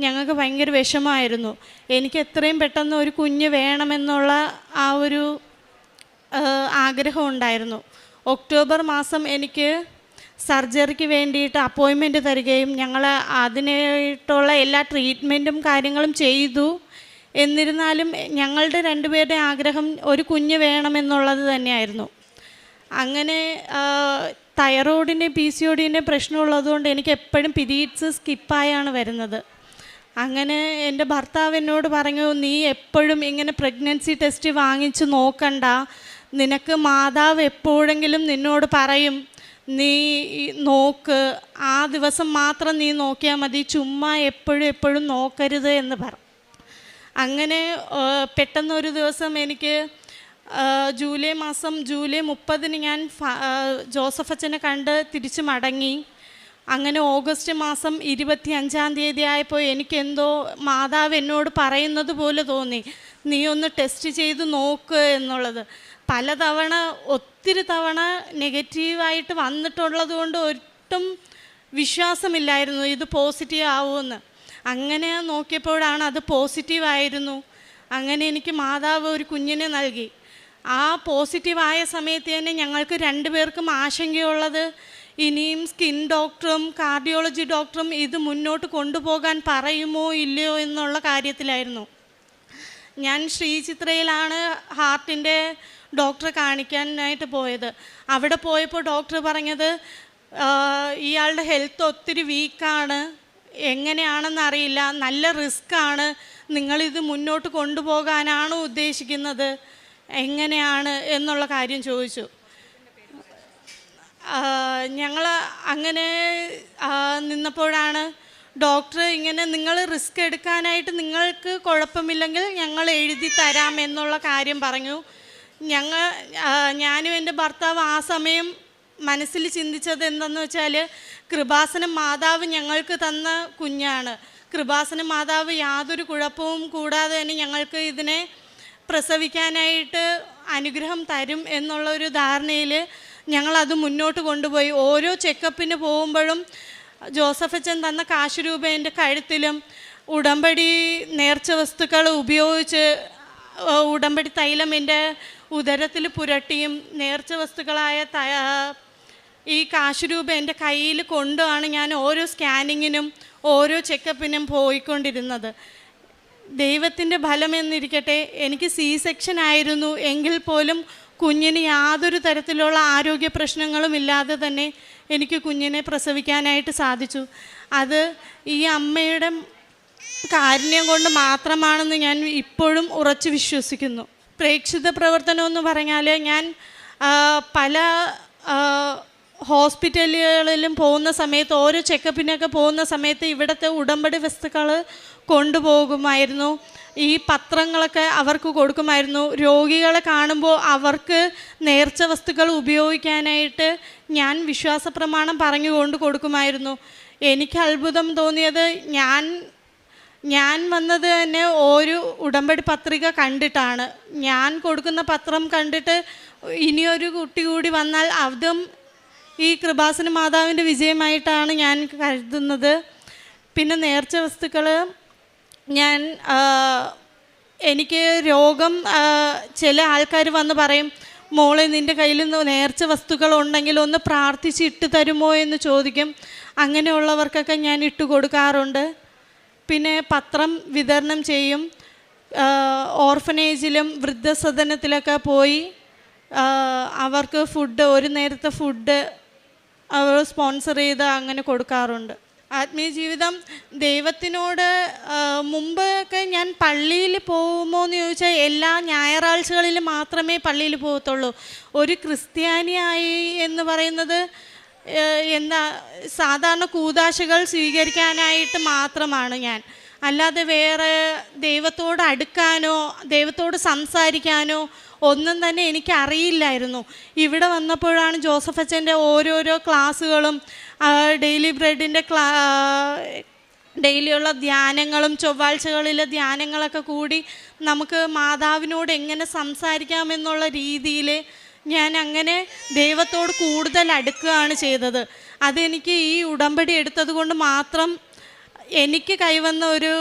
ഞങ്ങൾക്ക് ഭയങ്കര വിഷമമായിരുന്നു. എനിക്ക് എത്രയും പെട്ടെന്ന് ഒരു കുഞ്ഞ് വേണമെന്നുള്ള ആ ഒരു ആഗ്രഹം ഉണ്ടായിരുന്നു. ഒക്ടോബർ മാസം എനിക്ക് സർജറിക്ക് വേണ്ടിയിട്ട് അപ്പോയിൻമെൻറ്റ് തരികയും ഞങ്ങൾ അതിനായിട്ടുള്ള എല്ലാ ട്രീറ്റ്മെൻറ്റും കാര്യങ്ങളും ചെയ്തു. എന്നിരുന്നാലും ഞങ്ങളുടെ 2 പേരുടെ ആഗ്രഹം ഒരു കുഞ്ഞ് വേണമെന്നുള്ളത് തന്നെയായിരുന്നു. അങ്ങനെ തൈറോയിഡിൻ്റെ PCODൻ്റെ പ്രശ്നമുള്ളതുകൊണ്ട് എനിക്ക് എപ്പോഴും പീരീഡ്സ് സ്കിപ്പായാണ് വരുന്നത്. അങ്ങനെ എൻ്റെ ഭർത്താവ് എന്നോട് പറഞ്ഞു, നീ എപ്പോഴും ഇങ്ങനെ പ്രഗ്നൻസി ടെസ്റ്റ് വാങ്ങിച്ച് നോക്കണ്ട, നിനക്ക് മാതാവ് എപ്പോഴെങ്കിലും നിന്നോട് പറയും നീ നോക്ക്, ആ ദിവസം മാത്രം നീ നോക്കിയാൽ മതി, ചുമ്മാ എപ്പോഴും നോക്കരുത് എന്ന് പറ. അങ്ങനെ പെട്ടെന്നൊരു ദിവസം എനിക്ക് ജൂലൈ 30 ഞാൻ ജോസഫ് അച്ഛനെ കണ്ട് തിരിച്ച് മടങ്ങി. അങ്ങനെ ഓഗസ്റ്റ് 25 ആയപ്പോൾ എനിക്കെന്തോ മാതാവ് എന്നോട് പറയുന്നത് പോലെ തോന്നി, നീ ഒന്ന് ടെസ്റ്റ് ചെയ്ത് നോക്ക് എന്നുള്ളത്. പലതവണ ഒത്തിരി തവണ നെഗറ്റീവായിട്ട് വന്നിട്ടുള്ളത് കൊണ്ട് ഒട്ടും വിശ്വാസമില്ലായിരുന്നു ഇത് പോസിറ്റീവ് ആവുമെന്ന്. അങ്ങനെ നോക്കിയപ്പോഴാണ് അത് പോസിറ്റീവായിരുന്നു. അങ്ങനെ എനിക്ക് മാതാവ് ഒരു കുഞ്ഞിനെ നൽകി. ആ പോസിറ്റീവായ സമയത്ത് തന്നെ ഞങ്ങൾക്ക് 2 പേർക്കും ആശങ്കയുള്ളത് ഇനിയും സ്കിൻ ഡോക്ടറും കാർഡിയോളജി ഡോക്ടറും ഇത് മുന്നോട്ട് കൊണ്ടുപോകാൻ പറയുമോ ഇല്ലയോ എന്നുള്ള കാര്യത്തിലായിരുന്നു. ഞാൻ ശ്രീചിത്രയിലാണ് ഹാർട്ടിൻ്റെ ഡോക്ടറെ കാണിക്കാനായിട്ട് പോയത്. അവിടെ പോയപ്പോൾ ഡോക്ടർ പറഞ്ഞത് ഇയാളുടെ ഹെൽത്ത് ഒത്തിരി വീക്കാണ്, എങ്ങനെയാണെന്നറിയില്ല, നല്ല റിസ്ക്കാണ്, നിങ്ങളിത് മുന്നോട്ട് കൊണ്ടുപോകാനാണോ ഉദ്ദേശിക്കുന്നത്, എങ്ങനെയാണ് എന്നുള്ള കാര്യം ചോദിച്ചു. ഞങ്ങൾ അങ്ങനെ നിന്നപ്പോഴാണ് ഡോക്ടർ ഇങ്ങനെ, നിങ്ങൾ റിസ്ക് എടുക്കാനായിട്ട് നിങ്ങൾക്ക് കുഴപ്പമില്ലെങ്കിൽ ഞങ്ങൾ എഴുതി തരാം എന്നുള്ള കാര്യം പറഞ്ഞു. ഞാനും എൻ്റെ ഭർത്താവ് ആ സമയം മനസ്സിൽ ചിന്തിച്ചത് എന്തെന്ന് വെച്ചാൽ, കൃപാസനം മാതാവ് ഞങ്ങൾക്ക് തന്ന കുഞ്ഞാണ്. കൃപാസനം മാതാവ് യാതൊരു കുഴപ്പവും കൂടാതെ തന്നെ ഞങ്ങൾക്ക് ഇതിനെ പ്രസവിക്കാനായിട്ട് അനുഗ്രഹം തരും എന്നുള്ളൊരു ധാരണയിൽ ഞങ്ങളത് മുന്നോട്ട് കൊണ്ടുപോയി. ഓരോ ചെക്കപ്പിന് പോകുമ്പോഴും ജോസഫ് അച്ഛൻ തന്ന കാശ് രൂപ എൻ്റെ കഴുത്തിലും, ഉടമ്പടി നേർച്ച വസ്തുക്കൾ ഉപയോഗിച്ച് ഉടമ്പടി തൈലം എൻ്റെ ഉദരത്തിൽ പുരട്ടിയും നേർച്ച വസ്തുക്കളായ ഈ കാശ് രൂപ എൻ്റെ കയ്യിൽ കൊണ്ടുമാണ് ഞാൻ ഓരോ സ്കാനിങ്ങിനും ഓരോ ചെക്കപ്പിനും പോയിക്കൊണ്ടിരുന്നത്. ദൈവത്തിൻ്റെ ഫലമെന്നിരിക്കട്ടെ, എനിക്ക് സെക്ഷൻ ആയിരുന്നു എങ്കിൽ പോലും കുഞ്ഞിന് യാതൊരു തരത്തിലുള്ള ആരോഗ്യ പ്രശ്നങ്ങളും ഇല്ലാതെ തന്നെ എനിക്ക് കുഞ്ഞിനെ പ്രസവിക്കാനായിട്ട് സാധിച്ചു. അത് ഈ അമ്മയുടെ കാരുണ്യം കൊണ്ട് മാത്രമാണെന്ന് ഞാൻ ഇപ്പോഴും ഉറച്ചു വിശ്വസിക്കുന്നു. പ്രേക്ഷിത പ്രവർത്തനം എന്ന് പറഞ്ഞാൽ, ഞാൻ പല ഹോസ്പിറ്റലുകളിലും പോകുന്ന സമയത്ത്, ഓരോ ചെക്കപ്പിനൊക്കെ പോകുന്ന സമയത്ത് ഇവിടുത്തെ ഉടമ്പടി വസ്തുക്കൾ കൊണ്ടുപോകുമായിരുന്നു. ഈ പത്രങ്ങളൊക്കെ അവർക്ക് കൊടുക്കുമായിരുന്നു. രോഗികളെ കാണുമ്പോൾ അവർക്ക് നേർച്ച വസ്തുക്കൾ ഉപയോഗിക്കാനായിട്ട് ഞാൻ വിശ്വാസ പ്രമാണം പറഞ്ഞുകൊണ്ട് കൊടുക്കുമായിരുന്നു. എനിക്ക് അത്ഭുതം തോന്നിയത്, ഞാൻ വന്നത് തന്നെ ഒരു ഉടമ്പടി പത്രിക കണ്ടിട്ടാണ്. ഞാൻ കൊടുക്കുന്ന പത്രം കണ്ടിട്ട് ഇനിയൊരു കുട്ടി കൂടി വന്നാൽ അതും ഈ കൃപാസന മാതാവിൻ്റെ വിജയമായിട്ടാണ് ഞാൻ കരുതുന്നത്. പിന്നെ നേർച്ച വസ്തുക്കൾ, എനിക്ക് രോഗം, ചില ആൾക്കാർ വന്ന് പറയും, മോളെ നിൻ്റെ കയ്യിൽ നേർച്ച വസ്തുക്കൾ ഉണ്ടെങ്കിൽ ഒന്ന് പ്രാർത്ഥിച്ച് ഇട്ട് തരുമോ എന്ന് ചോദിക്കും. അങ്ങനെയുള്ളവർക്കൊക്കെ ഞാൻ ഇട്ട് കൊടുക്കാറുണ്ട്. പിന്നെ പത്രം വിതരണം ചെയ്യും. ഓർഫനേജിലും വൃദ്ധസദനത്തിലൊക്കെ പോയി അവർക്ക് ഫുഡ്, ഒരു നേരത്തെ ഫുഡ് അവർ സ്പോൺസർ ചെയ്ത് അങ്ങനെ കൊടുക്കാറുണ്ട്. ആത്മീയ ജീവിതം, ദൈവത്തിനോട് മുമ്പൊക്കെ ഞാൻ പള്ളിയിൽ പോകുമോ എന്ന് ചോദിച്ചാൽ എല്ലാ ഞായറാഴ്ചകളിൽ മാത്രമേ പള്ളിയിൽ പോകത്തുള്ളൂ. ഒരു ക്രിസ്ത്യാനിയായി എന്ന് പറയുന്നത് സാധാരണ കൂദാശകൾ സ്വീകരിക്കാനായിട്ട് മാത്രമാണ് ഞാൻ. അല്ലാതെ വേറെ ദൈവത്തോട് അടുക്കാനോ ദൈവത്തോട് സംസാരിക്കാനോ ഒന്നും തന്നെ എനിക്കറിയില്ലായിരുന്നു. ഇവിടെ വന്നപ്പോഴാണ് ജോസഫ് അച്ഛൻ്റെ ഓരോരോ ക്ലാസ്സുകളും ഡെയിലി ബ്രെഡിൻ്റെ ഡെയിലിയുള്ള ധ്യാനങ്ങളും ചൊവ്വാഴ്ചകളിലെ ധ്യാനങ്ങളൊക്കെ കൂടി നമുക്ക് മാതാവിനോട് എങ്ങനെ സംസാരിക്കാമെന്നുള്ള രീതിയിൽ ഞാൻ അങ്ങനെ ദൈവത്തോട് കൂടുതൽ അടുക്കുകയാണ് ചെയ്തത്. അതെനിക്ക് ഈ ഉടമ്പടി എടുത്തത് കൊണ്ട് മാത്രം എനിക്ക് കൈവന്ന ഒരു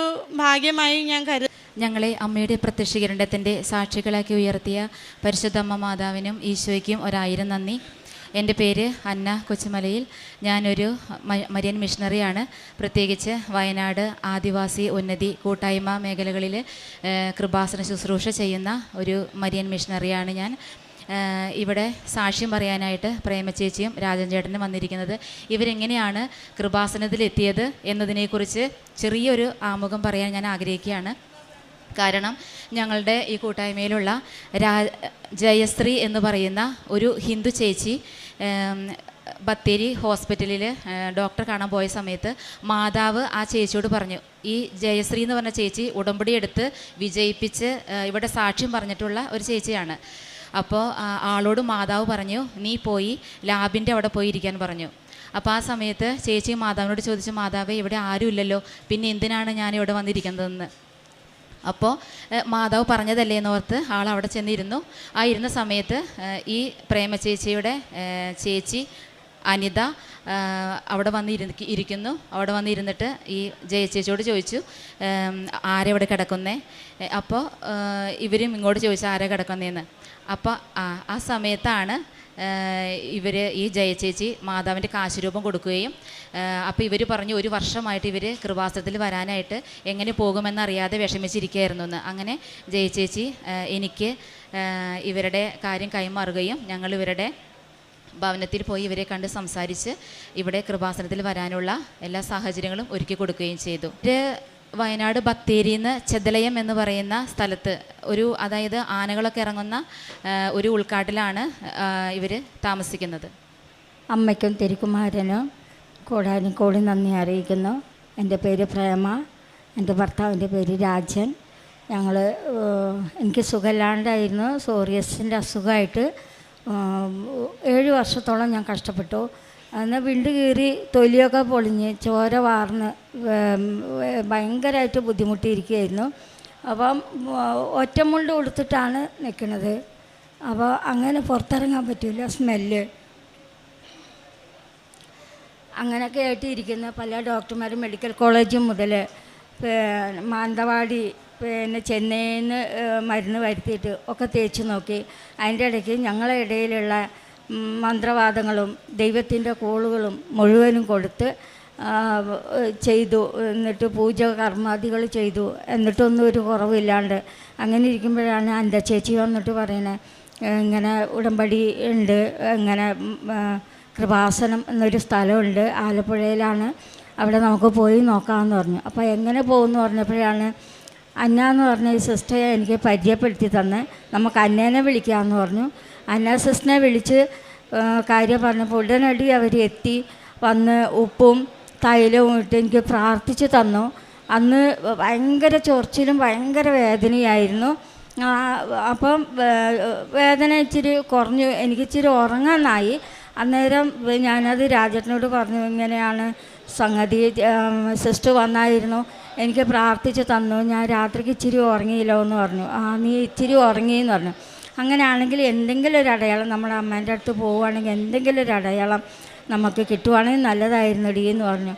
ഭാഗ്യമായി ഞാൻ കരുതുന്നു. ഞങ്ങളെ അമ്മയുടെ പ്രത്യക്ഷീകരണത്തിൻ്റെ സാക്ഷികളാക്കി ഉയർത്തിയ പരിശുദ്ധമ്മ മാതാവിനും ഈശോയ്ക്കും 1000 നന്ദി. എൻ്റെ പേര് അന്ന കൊച്ചുമലയിൽ. ഞാനൊരു മരിയൻ മിഷണറിയാണ്. പ്രത്യേകിച്ച് വയനാട് ആദിവാസി ഉന്നതി കൂട്ടായ്മ മേഖലകളിൽ കൃപാസന ശുശ്രൂഷ ചെയ്യുന്ന ഒരു മരിയൻ മിഷണറിയാണ് ഞാൻ. ഇവിടെ സാക്ഷ്യം പറയാനായിട്ട് പ്രേമചേച്ചിയും രാജൻ ചേട്ടനും വന്നിരിക്കുന്നത്. ഇവരെങ്ങനെയാണ് കൃപാസനത്തിലെത്തിയത് എന്നതിനെക്കുറിച്ച് ചെറിയൊരു ആമുഖം പറയാൻ ഞാൻ ആഗ്രഹിക്കുകയാണ്. കാരണം ഞങ്ങളുടെ ഈ കൂട്ടായ്മയിലുള്ള ജയശ്രീ എന്ന് പറയുന്ന ഒരു ഹിന്ദു ചേച്ചി ബത്തേരി ഹോസ്പിറ്റലിൽ ഡോക്ടറെ കാണാൻ പോയ സമയത്ത് മാതാവ് ആ ചേച്ചിയോട് പറഞ്ഞു, ഈ ജയശ്രീ എന്ന് പറഞ്ഞ ചേച്ചി ഉടമ്പടി എടുത്ത് വിജയിപ്പിച്ച് ഇവിടെ സാക്ഷ്യം പറഞ്ഞിട്ടുള്ള ഒരു ചേച്ചിയാണ്. അപ്പോൾ ആളോട് മാതാവ് പറഞ്ഞു, നീ പോയി ലാബിൻ്റെ അവിടെ പോയി ഇരിക്കാൻ പറഞ്ഞു. അപ്പോൾ ആ സമയത്ത് ചേച്ചി മാതാവിനോട് ചോദിച്ചു, മാതാവേ ഇവിടെ ആരും ഇല്ലല്ലോ, പിന്നെ എന്തിനാണ് ഞാൻ ഇവിടെ വന്നിരിക്കുന്നതെന്ന്. അപ്പോൾ മാതാവ് പറഞ്ഞതല്ലേ എന്നോർത്ത് ആൾ അവിടെ ചെന്നിരുന്നു. ആ ഇരുന്ന സമയത്ത് ഈ പ്രേമ ചേച്ചിയുടെ ചേച്ചി അനിത അവിടെ ഇരിക്കുന്നു. അവിടെ വന്നിരുന്നിട്ട് ഈ ജയചേച്ചിയോട് ചോദിച്ചു, ആരെവിടെ കിടക്കുന്നേ? അപ്പോൾ ഇവരും ഇങ്ങോട്ട് ചോദിച്ചു, ആരാ കിടക്കുന്നതെന്ന്. അപ്പോൾ ആ സമയത്താണ് ഈ ജയചേച്ചി മാതാവിൻ്റെ കാശുരൂപം കൊടുക്കുകയും അപ്പോൾ ഇവർ പറഞ്ഞു, ഒരു വർഷമായിട്ട് ഇവർ കൃപാസനത്തിൽ വരാനായിട്ട് എങ്ങനെ പോകുമെന്നറിയാതെ വിഷമിച്ചിരിക്കുകയായിരുന്നു എന്ന്. അങ്ങനെ ജയചേച്ചി എനിക്ക് ഇവരുടെ കാര്യം കൈമാറുകയും ഞങ്ങൾ ഇവരുടെ ഭവനത്തിൽ പോയി ഇവരെ കണ്ട് സംസാരിച്ച് ഇവിടെ കൃപാസനത്തിൽ വരാനുള്ള എല്ലാ സാഹചര്യങ്ങളും ഒരുക്കി കൊടുക്കുകയും ചെയ്തു. വയനാട് ബത്തേരിയിൽ നിന്ന് ചെതലയം എന്ന് പറയുന്ന സ്ഥലത്ത് അതായത് ആനകളൊക്കെ ഇറങ്ങുന്ന ഒരു ഉൾക്കാട്ടിലാണ് ഇവർ താമസിക്കുന്നത്. അമ്മയ്ക്കും തിരുക്കുമാരനും കോടാനുകോടി നന്ദി അറിയിക്കുന്നു. എൻ്റെ പേര് പ്രേമ, എൻ്റെ ഭർത്താവിൻ്റെ പേര് രാജൻ. എനിക്ക് സുഖമില്ലാണ്ടായിരുന്നു, സോറിയസിൻ്റെ അസുഖമായിട്ട് 7 വർഷത്തോളം ഞാൻ കഷ്ടപ്പെട്ടു. അന്ന് വിണ്ട് കീറി തൊലിയൊക്കെ പൊളിഞ്ഞ് ചോര വാർന്ന് ഭയങ്കരമായിട്ട് ബുദ്ധിമുട്ടിയിരിക്കുകയായിരുന്നു. അപ്പം ഒറ്റമുണ്ട് കൊടുത്തിട്ടാണ് നിൽക്കുന്നത്. അപ്പോൾ അങ്ങനെ പുറത്തിറങ്ങാൻ പറ്റില്ല, സ്മെല്ല് അങ്ങനെയൊക്കെ ആയിട്ട് ഇരിക്കുന്ന പല ഡോക്ടർമാരും മെഡിക്കൽ കോളേജ് മുതൽ മാനന്തവാടി ചെന്നൈയിൽ നിന്ന് മരുന്ന് വരുത്തിയിട്ട് ഒക്കെ തേച്ച് നോക്കി. അതിൻ്റെ ഇടയ്ക്ക് ഞങ്ങളുടെ ഇടയിലുള്ള മന്ത്രവാദങ്ങളും ദൈവത്തിൻ്റെ കോളുകളും മുഴുവനും കൊടുത്ത് ചെയ്തു. എന്നിട്ട് പൂജ കർമാദികൾ ചെയ്തു. എന്നിട്ടൊന്നും ഒരു കുറവില്ലാണ്ട് അങ്ങനെ ഇരിക്കുമ്പോഴാണ് എൻ്റെ ചേച്ചി വന്നിട്ട് പറയണേ, ഇങ്ങനെ ഉടമ്പടി ഉണ്ട്, ഇങ്ങനെ കൃപാസനം എന്നൊരു സ്ഥലമുണ്ട്, ആലപ്പുഴയിലാണ്, അവിടെ നമുക്ക് പോയി നോക്കാമെന്ന് പറഞ്ഞു. അപ്പോൾ എങ്ങനെ പോകുമെന്ന് പറഞ്ഞപ്പോഴാണ് അന്ന എന്ന് പറഞ്ഞ ഈ സിസ്റ്ററെ എനിക്ക് പരിചയപ്പെടുത്തി തന്ന്, നമുക്ക് അന്നേനെ വിളിക്കാമെന്ന് പറഞ്ഞു. അന്ന സിസ്റ്ററിനെ വിളിച്ച് കാര്യം പറഞ്ഞപ്പോൾ ഉടനടി അവർ എത്തി വന്ന് ഉപ്പും തൈലവും ഇട്ട് എനിക്ക് പ്രാർത്ഥിച്ച് തന്നു. അന്ന് ഭയങ്കര ചൊറിച്ചിലും ഭയങ്കര വേദനയായിരുന്നു. അപ്പം വേദന ഇച്ചിരി കുറഞ്ഞു, എനിക്കിച്ചിരി ഉറങ്ങാനായി. അന്നേരം ഞാനത് രാജേട്ടനോട് പറഞ്ഞു, ഇങ്ങനെയാണ് സംഗതി, സിസ്റ്റർ വന്നായിരുന്നു, എനിക്ക് പ്രാർത്ഥിച്ച് തന്നു, ഞാൻ രാത്രിക്ക് ഇച്ചിരി ഉറങ്ങിയില്ലോ എന്ന് പറഞ്ഞു. നീ ഇച്ചിരി ഉറങ്ങിയെന്ന് പറഞ്ഞു. അങ്ങനെയാണെങ്കിൽ എന്തെങ്കിലും ഒരു അടയാളം നമ്മുടെ അമ്മേൻ്റെ അടുത്ത് പോവുകയാണെങ്കിൽ എന്തെങ്കിലും ഒരു അടയാളം നമുക്ക് കിട്ടുവാണെങ്കിൽ നല്ലതായിരുന്നടി എന്ന് പറഞ്ഞു.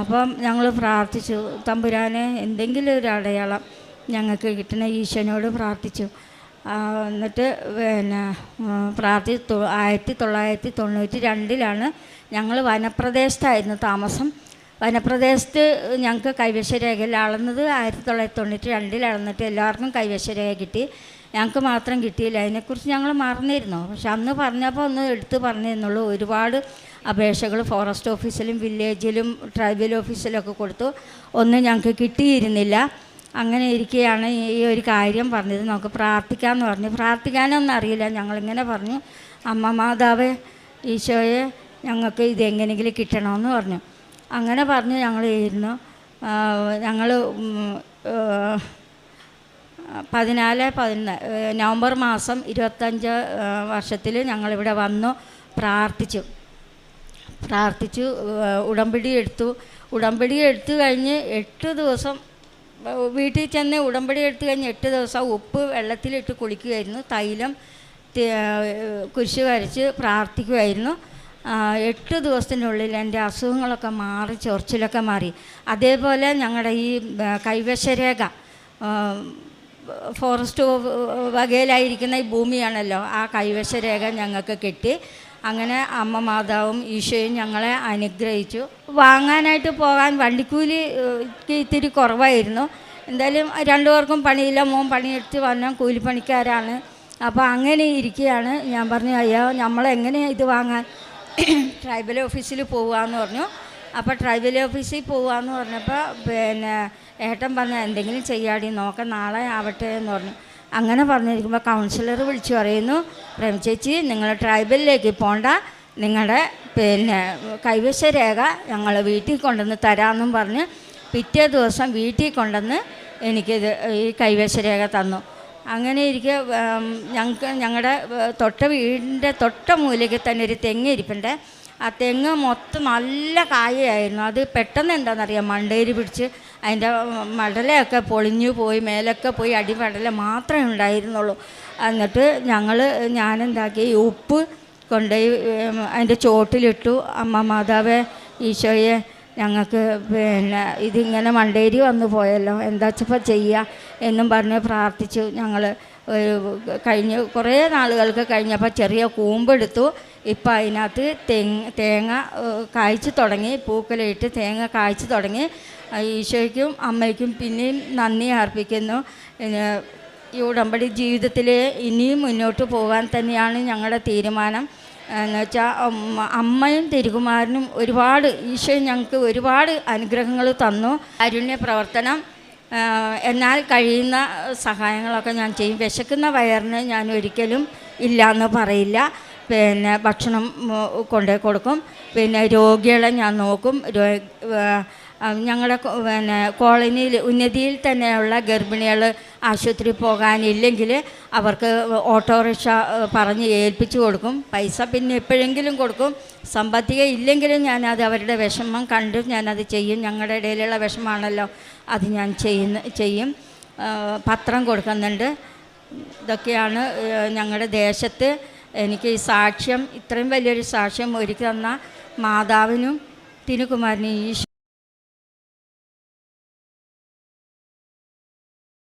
അപ്പം ഞങ്ങൾ പ്രാർത്ഥിച്ചു, തമ്പുരാനെ എന്തെങ്കിലും ഒരു അടയാളം ഞങ്ങൾക്ക് കിട്ടണ ഈശോനോട് പ്രാർത്ഥിച്ചു. എന്നിട്ട് 1992 ഞങ്ങൾ വനപ്രദേശത്തായിരുന്നു താമസം. വനപ്രദേശത്ത് ഞങ്ങൾക്ക് കൈവശരേഖയിൽ അളന്നത് 1992 അളന്നിട്ട് എല്ലാവർക്കും കൈവശരേഖ കിട്ടി, ഞങ്ങൾക്ക് മാത്രം കിട്ടിയില്ല. അതിനെക്കുറിച്ച് ഞങ്ങൾ മറന്നിരുന്നു. പക്ഷെ അന്ന് പറഞ്ഞപ്പോൾ ഒന്ന് എടുത്ത് പറഞ്ഞിരുന്നുള്ളൂ. ഒരുപാട് അപേക്ഷകൾ ഫോറസ്റ്റ് ഓഫീസിലും വില്ലേജിലും ട്രൈബൽ ഓഫീസിലൊക്കെ കൊടുത്തു, ഒന്നും ഞങ്ങൾക്ക് കിട്ടിയിരുന്നില്ല. അങ്ങനെ ഇരിക്കുകയാണ് ഈ ഒരു കാര്യം പറഞ്ഞത്, നമുക്ക് പ്രാർത്ഥിക്കാമെന്ന് പറഞ്ഞു. പ്രാർത്ഥിക്കാനൊന്നും അറിയില്ല, ഞങ്ങളിങ്ങനെ പറഞ്ഞു, അമ്മ മാതാവേ ഈശോയെ ഞങ്ങൾക്ക് ഇതെങ്ങനെയെങ്കിലും കിട്ടണമെന്ന് പറഞ്ഞു. അങ്ങനെ പറഞ്ഞ് ഞങ്ങൾ ഇരുന്നു. ഞങ്ങൾ 14 മാസം 25 വർഷത്തിൽ ഞങ്ങളിവിടെ വന്നു പ്രാർത്ഥിച്ചു ഉടമ്പടി എടുത്തു കഴിഞ്ഞ് 8 ദിവസം വീട്ടിൽ ചെന്ന് ഉടമ്പടി എടുത്തു കഴിഞ്ഞ് 8 ദിവസം ഉപ്പ് വെള്ളത്തിലിട്ട് കുളിക്കുമായിരുന്നു, തൈലം കുരിശ് വരച്ച് പ്രാർത്ഥിക്കുമായിരുന്നു. 8 ദിവസത്തിനുള്ളിൽ എൻ്റെ അസുഖങ്ങളൊക്കെ മാറി, ചൊറിച്ചിലൊക്കെ മാറി. അതേപോലെ ഞങ്ങളുടെ ഈ കൈവശരേഖ ഫോറസ്റ്റ് വകയിലായിരിക്കുന്ന ഈ ഭൂമിയാണല്ലോ, ആ കൈവശരേഖ ഞങ്ങൾക്ക് കിട്ടി. അങ്ങനെ അമ്മ മാതാവും ഈശോയും ഞങ്ങളെ അനുഗ്രഹിച്ചു. വാങ്ങാനായിട്ട് പോകാൻ വണ്ടിക്കൂലി ഇത്തിരി കുറവായിരുന്നു. എന്തായാലും 2 പേർക്കും പണിയില്ല, മോൻ പണിയെടുത്ത് വന്ന കൂലിപ്പണിക്കാരാണ്. അപ്പോൾ അങ്ങനെ ഇരിക്കുകയാണ്. ഞാൻ പറഞ്ഞു, അയ്യോ നമ്മളെങ്ങനെയാണ് ഇത് വാങ്ങാൻ, ട്രൈബൽ ഓഫീസിൽ പോകാമെന്ന് പറഞ്ഞു. അപ്പോൾ ട്രൈബൽ ഓഫീസിൽ പോകാമെന്ന് പറഞ്ഞപ്പോൾ ഏട്ടൻ പറഞ്ഞ എന്തെങ്കിലും ചെയ്യാടി, നോക്കാം നാളെ ആവട്ടെ എന്ന് പറഞ്ഞു. അങ്ങനെ പറഞ്ഞിരിക്കുമ്പോൾ കൗൺസിലർ വിളിച്ചു പറയുന്നു, പ്രേമ ചേച്ചി നിങ്ങൾ ട്രൈബലിലേക്ക് പോകണ്ട, നിങ്ങളുടെ കൈവശ രേഖ ഞങ്ങൾ വീട്ടിൽ കൊണ്ടുവന്ന് തരാമെന്നും പറഞ്ഞ് പിറ്റേ ദിവസം വീട്ടിൽ കൊണ്ടുവന്ന് എനിക്കിത് ഈ കൈവശ രേഖ തന്നു. അങ്ങനെ ഇരിക്കെ ഞങ്ങളുടെ വീടിൻ്റെ തൊട്ട മൂലയ്ക്ക് തന്നെ ഒരു തെങ്ങ് ഇരിപ്പുണ്ട്. ആ തെങ്ങ് മൊത്തം നല്ല കായയായിരുന്നു. അത് പെട്ടെന്ന് എന്താണെന്നറിയാം, മണ്ടേരി പിടിച്ച് അതിൻ്റെ മടലയൊക്കെ പൊളിഞ്ഞു പോയി, മേലൊക്കെ പോയി, അടിമടല മാത്രമേ ഉണ്ടായിരുന്നുള്ളൂ. എന്നിട്ട് ഞാനെന്താക്കി, ഉപ്പ് കൊണ്ടുപോയി അതിൻ്റെ ചോട്ടിലിട്ടു. അമ്മ മാതാവേ ഈശോയെ, ഞങ്ങൾക്ക് ഇതിങ്ങനെ മണ്ടേരി വന്നു പോയല്ലോ, എന്താ വെച്ചപ്പോൾ ചെയ്യുക എന്നും പറഞ്ഞ് പ്രാർത്ഥിച്ചു. ഞങ്ങൾ കുറേ നാളുകൾക്ക് കഴിഞ്ഞപ്പോൾ ചെറിയ കൂമ്പെടുത്തു. ഇപ്പം അതിനകത്ത് തേങ്ങ കായ്ച്ചു തുടങ്ങി, പൂക്കലയിട്ട് തേങ്ങ കായ്ച്ചു തുടങ്ങി. ഈശോയ്ക്കും അമ്മയ്ക്കും പിന്നെയും നന്ദി അർപ്പിക്കുന്നു. ഈ ഉടമ്പടി ജീവിതത്തിൽ ഇനിയും മുന്നോട്ട് പോകാൻ തന്നെയാണ് ഞങ്ങളുടെ തീരുമാനം. എന്ന് വെച്ചാൽ അമ്മയും തിരുകുമാരനും ഈശോ ഞങ്ങൾക്ക് ഒരുപാട് അനുഗ്രഹങ്ങൾ തന്നു. കാരുണ്യ പ്രവർത്തനം എന്നാൽ കഴിയുന്ന സഹായങ്ങളൊക്കെ ഞാൻ ചെയ്യും. വിശക്കുന്ന വയറിന് ഞാൻ ഒരിക്കലും ഇല്ലയെന്ന് പറയില്ല. ഭക്ഷണം കൊണ്ടുപോയി കൊടുക്കും. രോഗികളെ ഞാൻ നോക്കും. ഞങ്ങളുടെ കോളനിയിൽ ഉന്നതിയിൽ തന്നെയുള്ള ഗർഭിണികൾ ആശുപത്രി പോകാനില്ലെങ്കിൽ അവർക്ക് ഓട്ടോറിക്ഷ പറഞ്ഞ് ഏൽപ്പിച്ചു കൊടുക്കും. പൈസ പിന്നെ എപ്പോഴെങ്കിലും കൊടുക്കും. സാമ്പത്തിക ഇല്ലെങ്കിലും ഞാനത് അവരുടെ വിഷമം കണ്ട് ഞാനത് ചെയ്യും. ഞങ്ങളുടെ ഇടയിലുള്ള വിഷമമാണല്ലോ, അത് ഞാൻ ചെയ്യും. പത്രം കൊടുക്കുന്നുണ്ട്. ഇതൊക്കെയാണ് ഞങ്ങളുടെ ദേശത്ത് എനിക്ക് ഈ സാക്ഷ്യം, ഇത്രയും വലിയൊരു സാക്ഷ്യം ഒരുക്കി തന്ന മാതാവിനും തിരുകുമാരനും